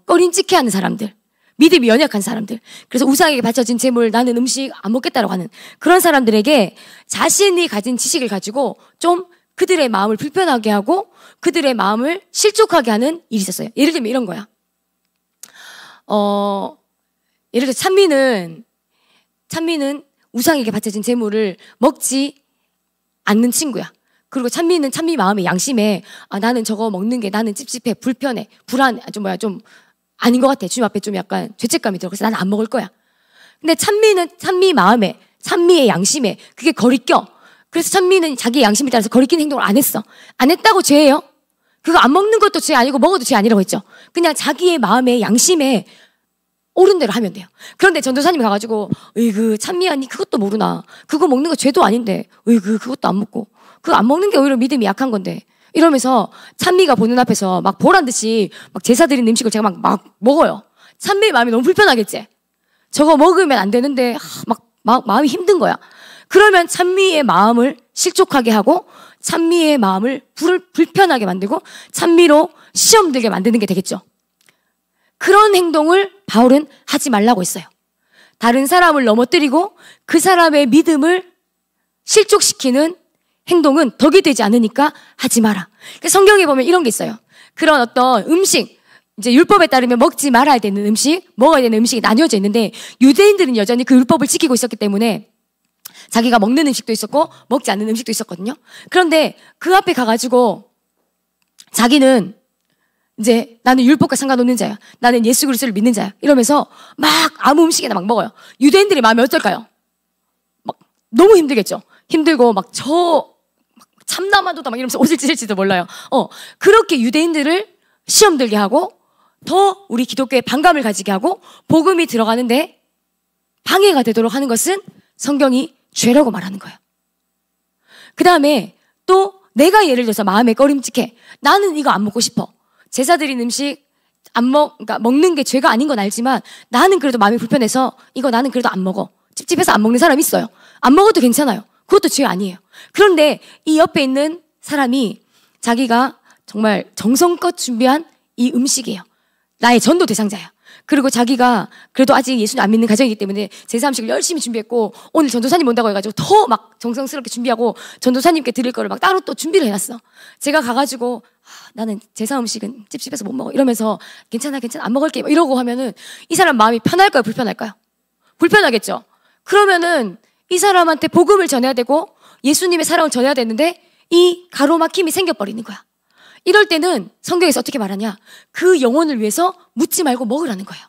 꺼림칙해 하는 사람들, 믿음이 연약한 사람들, 그래서 우상에게 바쳐진 제물 나는 음식 안 먹겠다라고 하는 그런 사람들에게 자신이 가진 지식을 가지고 좀 그들의 마음을 불편하게 하고 그들의 마음을 실족하게 하는 일이 있었어요. 예를 들면 이런 거야. 예를 들어 찬미는 우상에게 바쳐진 제물을 먹지 않는 친구야. 그리고 찬미 마음의 양심에 나는 저거 먹는 게 나는 찝찝해, 불편해, 불안해, 좀 아닌 것 같아. 주님 앞에 좀 약간 죄책감이 들어. 그래서 나는 안 먹을 거야. 근데 찬미 마음에, 찬미의 양심에 그게 거리껴. 그래서 찬미는 자기의 양심에 따라서 거리끼는 행동을 안 했어. 안 했다고 죄예요? 그거 안 먹는 것도 죄 아니고 먹어도 죄 아니라고 했죠. 그냥 자기의 마음에 양심에 옳은 대로 하면 돼요. 그런데 전도사님이 가가지고 으이그 찬미 언니 그것도 모르나? 그거 먹는 거 죄도 아닌데 으이그 그것도 안 먹고 그거 안 먹는 게 오히려 믿음이 약한 건데 이러면서 찬미가 보는 앞에서 막 보란 듯이 막 제사 드린 음식을 제가 막 먹어요. 찬미의 마음이 너무 불편하겠지? 저거 먹으면 안 되는데 막 마음이 힘든 거야. 그러면 찬미의 마음을 실족하게 하고 찬미의 마음을 불편하게 만들고 찬미로 시험 들게 만드는 게 되겠죠. 그런 행동을 바울은 하지 말라고 했어요. 다른 사람을 넘어뜨리고 그 사람의 믿음을 실족시키는 행동은 덕이 되지 않으니까 하지 마라. 성경에 보면 이런 게 있어요. 그런 어떤 음식, 이제 율법에 따르면 먹지 말아야 되는 음식, 먹어야 되는 음식이 나뉘어져 있는데 유대인들은 여전히 그 율법을 지키고 있었기 때문에 자기가 먹는 음식도 있었고 먹지 않는 음식도 있었거든요. 그런데 그 앞에 가가지고 자기는 이제 나는 율법과 상관없는 자야, 나는 예수 그리스도를 믿는 자야 이러면서 막 아무 음식이나 막 먹어요. 유대인들의 마음이 어떨까요? 막 너무 힘들겠죠. 힘들고 막 참나마도다 막 이러면서 옷을 찢을지도 몰라요. 그렇게 유대인들을 시험 들게 하고 더 우리 기독교에 반감을 가지게 하고 복음이 들어가는데 방해가 되도록 하는 것은 성경이 죄라고 말하는 거예요. 그 다음에 또 내가 예를 들어서 마음에 꺼림칙해. 나는 이거 안 먹고 싶어. 제사 드린 음식 그러니까 먹는 게 죄가 아닌 건 알지만 나는 그래도 마음이 불편해서 이거 나는 그래도 안 먹어. 찝찝해서 안 먹는 사람 있어요. 안 먹어도 괜찮아요. 그것도 죄 아니에요. 그런데 이 옆에 있는 사람이 자기가 정말 정성껏 준비한 이 음식이에요. 나의 전도 대상자야. 그리고 자기가 그래도 아직 예수님 안 믿는 가정이기 때문에 제사 음식을 열심히 준비했고 오늘 전도사님 온다고 해가지고 더 막 정성스럽게 준비하고 전도사님께 드릴 거를 막 따로 또 준비를 해놨어. 제가 가가지고 나는 제사 음식은 찝찝해서 못 먹어 이러면서 괜찮아 안 먹을게 이러고 하면은 이 사람 마음이 편할까요 불편할까요? 불편하겠죠. 그러면은 이 사람한테 복음을 전해야 되고 예수님의 사랑을 전해야 되는데 이 가로막힘이 생겨버리는 거야. 이럴 때는 성경에서 어떻게 말하냐? 그 영혼을 위해서 묻지 말고 먹으라는 거예요.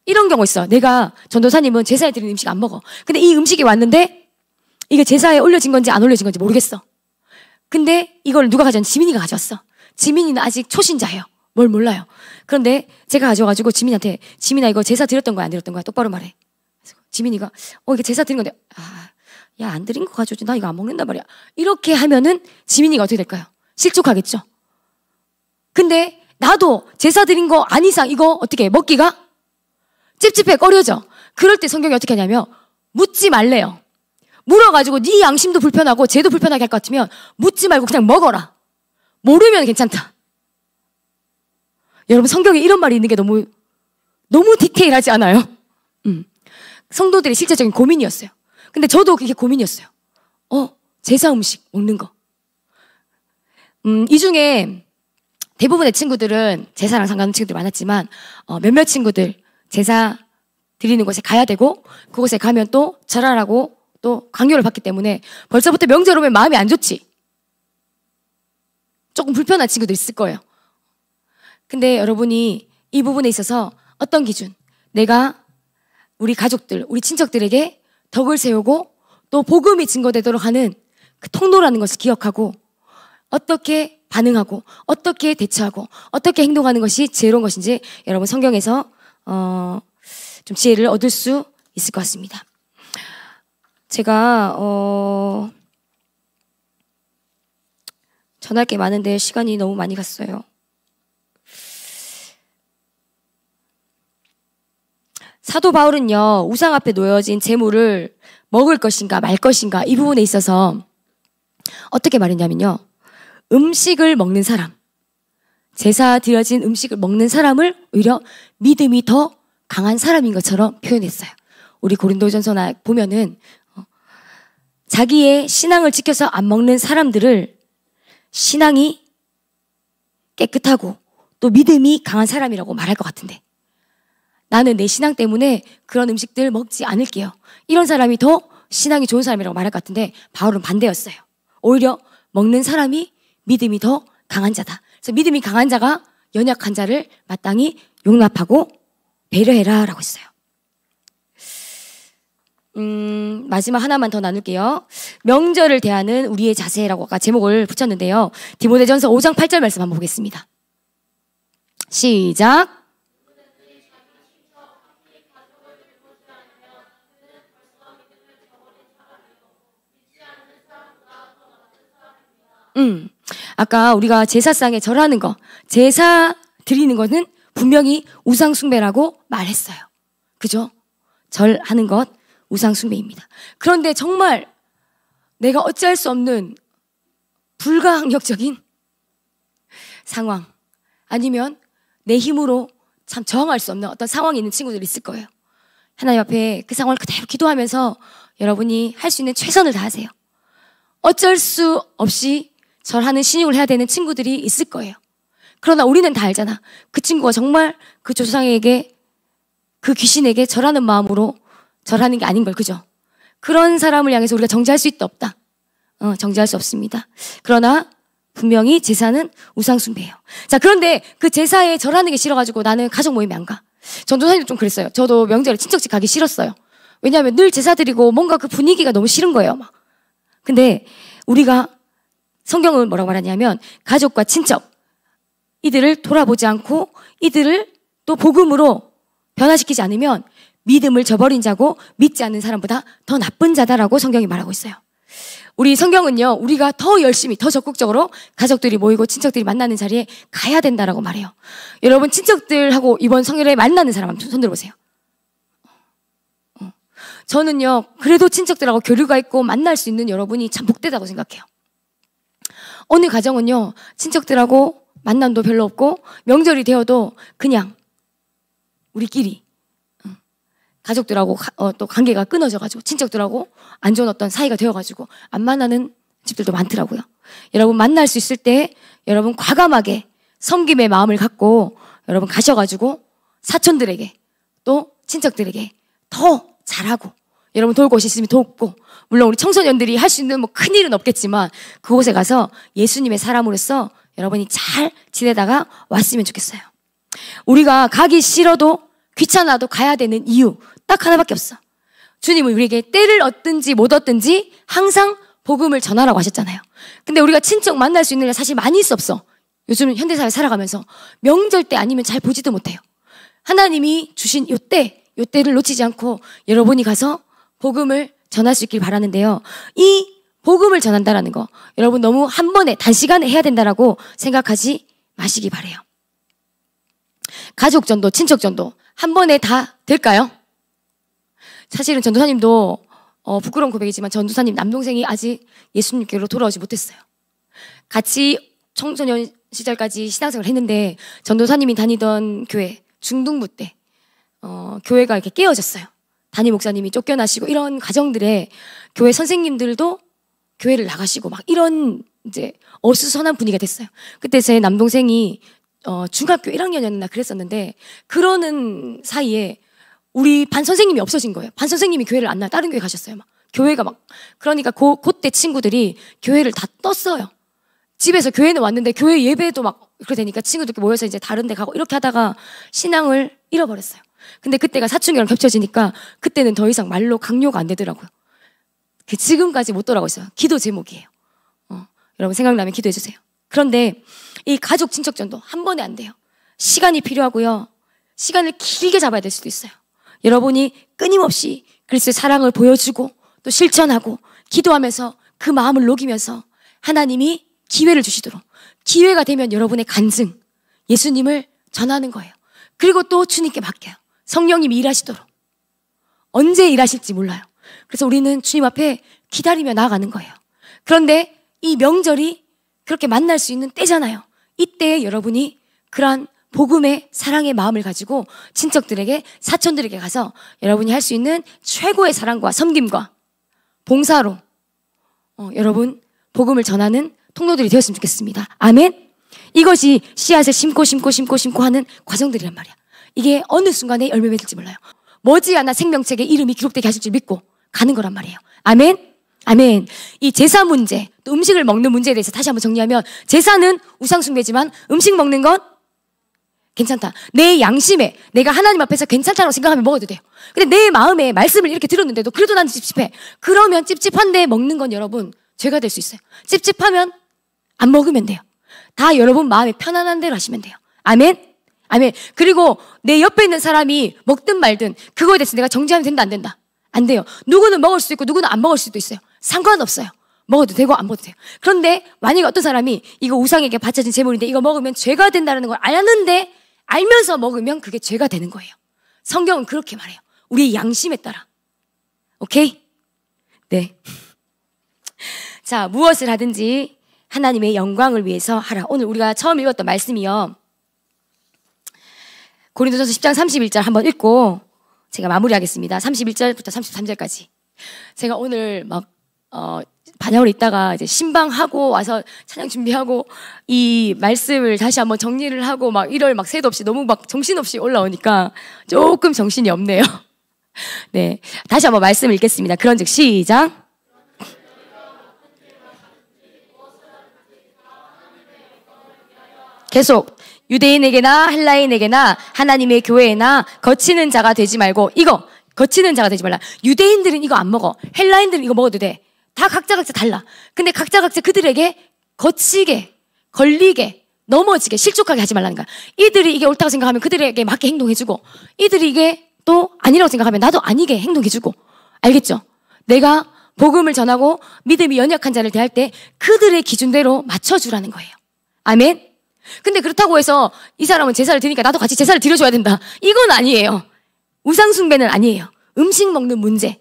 이런 경우 있어. 내가 전도사님은 제사에 드리는 음식 안 먹어. 근데 이 음식이 왔는데 이게 제사에 올려진 건지 안 올려진 건지 모르겠어. 근데 이걸 누가 가져왔는지 지민이가 가져왔어. 지민이는 아직 초신자예요. 뭘 몰라요. 그런데 제가 가져와가지고 지민이한테 지민아 이거 제사 드렸던 거야 안 드렸던 거야? 똑바로 말해. 그래서 지민이가 이게 제사 드린 건데 야 안 드린 거 가져오지 나 이거 안 먹는단 말이야. 이렇게 하면은 지민이가 어떻게 될까요? 실족하겠죠. 근데 나도 제사 드린 거 안 이상 이거 어떻게 해? 먹기가 찝찝해 꺼려져. 그럴 때 성경이 어떻게 하냐면 묻지 말래요. 물어가지고 네 양심도 불편하고 쟤도 불편하게 할 것 같으면 묻지 말고 그냥 먹어라. 모르면 괜찮다. 여러분 성경에 이런 말이 있는 게 너무 디테일하지 않아요? 성도들의 실제적인 고민이었어요. 근데 저도 그게 고민이었어요. 제사 음식 먹는 거. 이 중에 대부분의 친구들은 제사랑 상관없는 친구들이 많았지만 몇몇 친구들 제사 드리는 곳에 가야 되고 그곳에 가면 또 절하라고 또 강요를 받기 때문에 벌써부터 명절 오면 마음이 안 좋지. 조금 불편한 친구도 있을 거예요. 근데 여러분이 이 부분에 있어서 어떤 기준? 내가 우리 가족들, 우리 친척들에게 덕을 세우고 또 복음이 증거되도록 하는 그 통로라는 것을 기억하고 어떻게 반응하고 어떻게 대처하고 어떻게 행동하는 것이 지혜로운 것인지 여러분 성경에서 좀 지혜를 얻을 수 있을 것 같습니다. 제가 전할 게 많은데 시간이 너무 많이 갔어요. 사도 바울은요, 우상 앞에 놓여진 재물을 먹을 것인가 말 것인가 이 부분에 있어서 어떻게 말했냐면요, 음식을 먹는 사람, 제사 드려진 음식을 먹는 사람을 오히려 믿음이 더 강한 사람인 것처럼 표현했어요. 우리 고린도전서 보면은 자기의 신앙을 지켜서 안 먹는 사람들을 신앙이 깨끗하고 또 믿음이 강한 사람이라고 말할 것 같은데, 나는 내 신앙 때문에 그런 음식들 먹지 않을게요, 이런 사람이 더 신앙이 좋은 사람이라고 말할 것 같은데, 바울은 반대였어요. 오히려 먹는 사람이 믿음이 더 강한 자다. 그래서 믿음이 강한 자가 연약한 자를 마땅히 용납하고 배려해라 라고 했어요. 마지막 하나만 더 나눌게요. 명절을 대하는 우리의 자세라고 아까 제목을 붙였는데요, 디모데전서 5장 8절 말씀 한번 보겠습니다. 시작. 아까 우리가 제사상에 절하는 거, 제사 드리는 거는 분명히 우상숭배라고 말했어요. 그죠? 절하는 것 우상숭배입니다. 그런데 정말 내가 어찌할 수 없는 불가항력적인 상황, 아니면 내 힘으로 참 저항할 수 없는 어떤 상황이 있는 친구들이 있을 거예요. 하나님 앞에 그 상황을 그대로 기도하면서 여러분이 할 수 있는 최선을 다하세요. 어쩔 수 없이 절하는 신용을 해야 되는 친구들이 있을 거예요. 그러나 우리는 다 알잖아. 그 친구가 정말 그 조상에게, 그 귀신에게 절하는 마음으로 절하는 게 아닌 걸, 그죠? 그런 사람을 향해서 우리가 정죄할 수 있다 없다? 정죄할 수 없습니다. 그러나 분명히 제사는 우상숭배예요. 자, 그런데 그 제사에 절하는 게 싫어가지고 나는 가족 모임에 안 가. 전도사님도 좀 그랬어요. 저도 명절에 친척집 가기 싫었어요. 왜냐하면 늘 제사 드리고 뭔가 그 분위기가 너무 싫은 거예요, 막. 근데 우리가 성경은 뭐라고 말하냐면, 가족과 친척, 이들을 돌아보지 않고 이들을 또 복음으로 변화시키지 않으면 믿음을 저버린 자고 믿지 않는 사람보다 더 나쁜 자다라고 성경이 말하고 있어요. 우리 성경은요, 우리가 더 열심히, 더 적극적으로 가족들이 모이고 친척들이 만나는 자리에 가야 된다라고 말해요. 여러분, 친척들하고 이번 성일에 만나는 사람 한번 손 들어보세요. 저는요, 그래도 친척들하고 교류가 있고 만날 수 있는 여러분이 참 복되다고 생각해요. 어느 가정은요, 친척들하고 만남도 별로 없고 명절이 되어도 그냥 우리끼리, 가족들하고 또 관계가 끊어져가지고 친척들하고 안 좋은 어떤 사이가 되어가지고 안 만나는 집들도 많더라고요. 여러분, 만날 수 있을 때 여러분 과감하게 섬김의 마음을 갖고 여러분 가셔가지고 사촌들에게 또 친척들에게 더 잘하고, 여러분 도울 곳이 있으면 돕고, 물론 우리 청소년들이 할 수 있는 뭐 큰 일은 없겠지만 그곳에 가서 예수님의 사람으로서 여러분이 잘 지내다가 왔으면 좋겠어요. 우리가 가기 싫어도 귀찮아도 가야 되는 이유 딱 하나밖에 없어. 주님은 우리에게 때를 얻든지 못 얻든지 항상 복음을 전하라고 하셨잖아요. 근데 우리가 친척 만날 수 있는 일 사실 많이 있어 없어. 요즘 현대사회 살아가면서 명절 때 아니면 잘 보지도 못해요. 하나님이 주신 요때를 놓치지 않고 여러분이 가서 복음을 전할 수 있길 바라는데요, 이 복음을 전한다라는 거 여러분 너무 한 번에 단시간에 해야 된다라고 생각하지 마시기 바래요. 가족 전도, 친척 전도 한 번에 다 될까요? 사실은 전도사님도 부끄러운 고백이지만 전도사님 남동생이 아직 예수님께로 돌아오지 못했어요. 같이 청소년 시절까지 신앙생활을 했는데 전도사님이 다니던 교회 중등부 때 교회가 이렇게 깨어졌어요. 담임 목사님이 쫓겨나시고 이런 가정들에 교회 선생님들도 교회를 나가시고 막 이런 이제 어수선한 분위기가 됐어요. 그때 제 남동생이 중학교 1학년이었나 그랬었는데, 그러는 사이에 우리 반 선생님이 없어진 거예요. 반 선생님이 교회를 안 나와 다른 교회 가셨어요. 막 교회가 막, 그러니까 그때 친구들이 교회를 다 떴어요. 집에서 교회는 왔는데 교회 예배도 막 그렇게 되니까 친구들끼리 모여서 이제 다른 데 가고 이렇게 하다가 신앙을 잃어버렸어요. 근데 그때가 사춘기랑 겹쳐지니까 그때는 더 이상 말로 강요가 안 되더라고요. 지금까지 못 돌아오고 있어요. 기도 제목이에요. 여러분 생각나면 기도해 주세요. 그런데 이 가족 친척전도 한 번에 안 돼요. 시간이 필요하고요. 시간을 길게 잡아야 될 수도 있어요. 여러분이 끊임없이 그리스도의 사랑을 보여주고 또 실천하고 기도하면서 그 마음을 녹이면서 하나님이 기회를 주시도록, 기회가 되면 여러분의 간증, 예수님을 전하는 거예요. 그리고 또 주님께 맡겨요. 성령님이 일하시도록. 언제 일하실지 몰라요. 그래서 우리는 주님 앞에 기다리며 나아가는 거예요. 그런데 이 명절이 그렇게 만날 수 있는 때잖아요. 이때에 여러분이 그러한 복음의 사랑의 마음을 가지고 친척들에게, 사촌들에게 가서 여러분이 할 수 있는 최고의 사랑과 섬김과 봉사로 여러분 복음을 전하는 통로들이 되었으면 좋겠습니다. 아멘. 이것이 씨앗을 심고 하는 과정들이란 말이야. 이게 어느 순간에 열매 맺을지 몰라요. 머지않아 생명책에 이름이 기록되게 하실 줄 믿고 가는 거란 말이에요. 아멘. 아멘. 이 제사 문제, 또 음식을 먹는 문제에 대해서 다시 한번 정리하면, 제사는 우상숭배지만 음식 먹는 건 괜찮다. 내 양심에 내가 하나님 앞에서 괜찮다고 생각하면 먹어도 돼요. 근데 내 마음에 말씀을 이렇게 들었는데도 그래도 나는 찝찝해. 그러면 찝찝한데 먹는 건 여러분 죄가 될 수 있어요. 찝찝하면 안 먹으면 돼요. 다 여러분 마음에 편안한 대로 하시면 돼요. 아멘. 아멘. 그리고 내 옆에 있는 사람이 먹든 말든 그거에 대해서 내가 정죄하면 된다, 안 된다? 안 돼요. 누구는 먹을 수 있고 누구는 안 먹을 수도 있어요. 상관없어요. 먹어도 되고 안 먹어도 돼요. 그런데 만약에 어떤 사람이 이거 우상에게 바쳐진 제물인데 이거 먹으면 죄가 된다는 걸 알았는데 알면서 먹으면 그게 죄가 되는 거예요. 성경은 그렇게 말해요. 우리의 양심에 따라. 오케이? 네. 자, 무엇을 하든지 하나님의 영광을 위해서 하라. 오늘 우리가 처음 읽었던 말씀이요. 고린도전서 10장 31절 한번 읽고 제가 마무리하겠습니다. 31절부터 33절까지. 제가 오늘 반야월에 있다가 이제 신방하고 와서 찬양 준비하고 이 말씀을 다시 한번 정리를 하고 일월 새도 없이 너무 정신없이 올라오니까 조금 정신이 없네요. 네. 다시 한번 말씀을 읽겠습니다. 그런즉 시작. 계속. 유대인에게나 헬라인에게나 하나님의 교회에나 거치는 자가 되지 말고, 이거 거치는 자가 되지 말라. 유대인들은 이거 안 먹어. 헬라인들은 이거 먹어도 돼. 다 각자 달라. 근데 각자 그들에게 거치게, 걸리게, 넘어지게, 실족하게 하지 말라는 거야. 이들이 이게 옳다고 생각하면 그들에게 맞게 행동해주고, 이들이 이게 또 아니라고 생각하면 나도 아니게 행동해주고. 알겠죠? 내가 복음을 전하고 믿음이 연약한 자를 대할 때 그들의 기준대로 맞춰주라는 거예요. 아멘. 근데 그렇다고 해서 이 사람은 제사를 드리니까 나도 같이 제사를 드려줘야 된다. 이건 아니에요. 우상숭배는 아니에요. 음식 먹는 문제,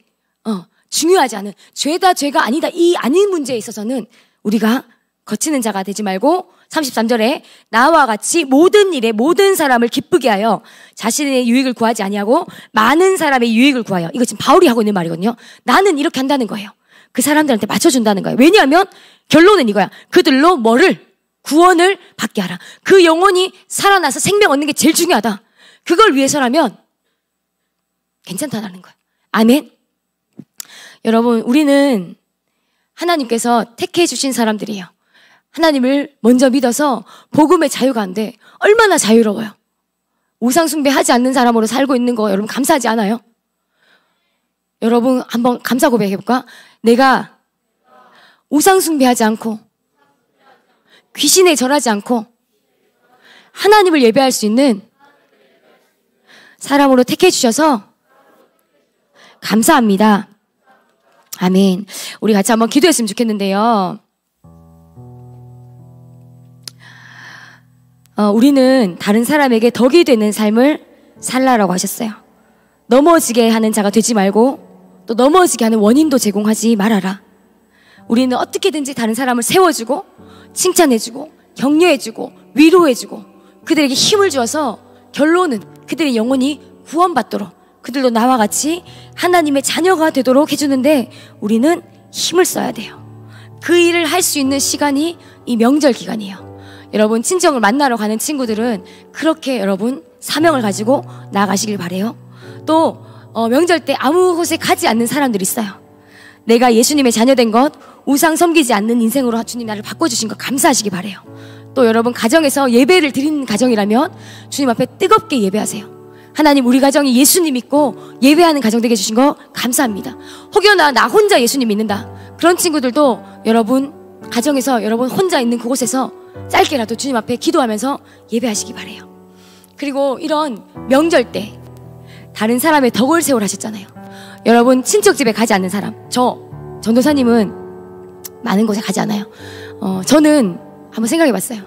중요하지 않은, 죄가 아니다, 이 아닌 문제에 있어서는 우리가 거치는 자가 되지 말고 33절에 나와 같이 모든 일에 모든 사람을 기쁘게 하여 자신의 유익을 구하지 아니하고 많은 사람의 유익을 구하여. 이거 지금 바울이 하고 있는 말이거든요. 나는 이렇게 한다는 거예요. 그 사람들한테 맞춰준다는 거예요. 왜냐하면 결론은 이거야. 그들로 구원을 받게 하라. 그 영혼이 살아나서 생명 얻는 게 제일 중요하다. 그걸 위해서라면 괜찮다는 거예요. 아멘. 여러분, 우리는 하나님께서 택해 주신 사람들이에요. 하나님을 먼저 믿어서 복음의 자유가 안 돼. 얼마나 자유로워요. 우상 숭배하지 않는 사람으로 살고 있는 거 여러분 감사하지 않아요? 여러분 한번 감사 고백해볼까? 내가 우상 숭배하지 않고 귀신에 절하지 않고 하나님을 예배할 수 있는 사람으로 택해 주셔서 감사합니다. 아멘. 우리 같이 한번 기도했으면 좋겠는데요. 우리는 다른 사람에게 덕이 되는 삶을 살라라고 하셨어요. 넘어지게 하는 자가 되지 말고 또 넘어지게 하는 원인도 제공하지 말아라. 우리는 어떻게든지 다른 사람을 세워주고 칭찬해주고 격려해주고 위로해주고 그들에게 힘을 주어서 결론은 그들의 영혼이 구원받도록 그들도 나와 같이 하나님의 자녀가 되도록 해주는데 우리는 힘을 써야 돼요. 그 일을 할 수 있는 시간이 이 명절 기간이에요. 여러분 친정을 만나러 가는 친구들은 그렇게 여러분 사명을 가지고 나아가시길 바래요. 또 명절 때 아무 곳에 가지 않는 사람들이 있어요. 내가 예수님의 자녀된 것, 우상 섬기지 않는 인생으로 주님 나를 바꿔주신 것 감사하시기 바래요. 또 여러분 가정에서 예배를 드리는 가정이라면 주님 앞에 뜨겁게 예배하세요. 하나님 우리 가정이 예수님 믿고 예배하는 가정 되게 해주신 거 감사합니다. 혹여나 나 혼자 예수님 믿는다 그런 친구들도 여러분 가정에서 여러분 혼자 있는 그곳에서 짧게라도 주님 앞에 기도하면서 예배하시기 바래요. 그리고 이런 명절 때 다른 사람의 덕을 세우라 하셨잖아요. 여러분 친척집에 가지 않는 사람, 저 전도사님은 많은 곳에 가지 않아요. 저는 한번 생각해 봤어요.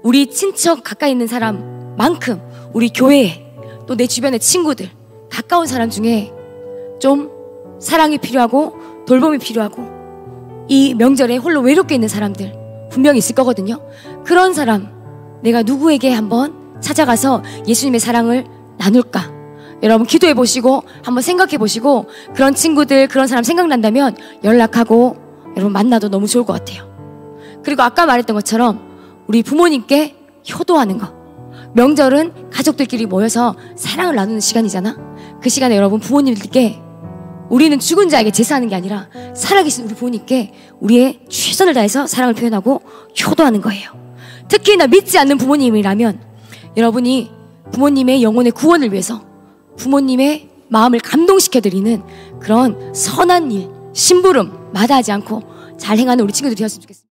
우리 친척 가까이 있는 사람만큼 우리 교회에 또 내 주변의 친구들, 가까운 사람 중에 좀 사랑이 필요하고 돌봄이 필요하고 이 명절에 홀로 외롭게 있는 사람들 분명히 있을 거거든요. 그런 사람 내가 누구에게 한번 찾아가서 예수님의 사랑을 나눌까? 여러분 기도해 보시고 한번 생각해 보시고 그런 친구들, 그런 사람 생각난다면 연락하고 여러분 만나도 너무 좋을 것 같아요. 그리고 아까 말했던 것처럼 우리 부모님께 효도하는 거. 명절은 가족들끼리 모여서 사랑을 나누는 시간이잖아. 그 시간에 여러분 부모님들께 우리는 죽은 자에게 제사하는 게 아니라 살아계신 우리 부모님께 우리의 최선을 다해서 사랑을 표현하고 효도하는 거예요. 특히나 믿지 않는 부모님이라면 여러분이 부모님의 영혼의 구원을 위해서 부모님의 마음을 감동시켜드리는 그런 선한 일, 심부름 마다하지 않고 잘 행하는 우리 친구들이 되었으면 좋겠습니다.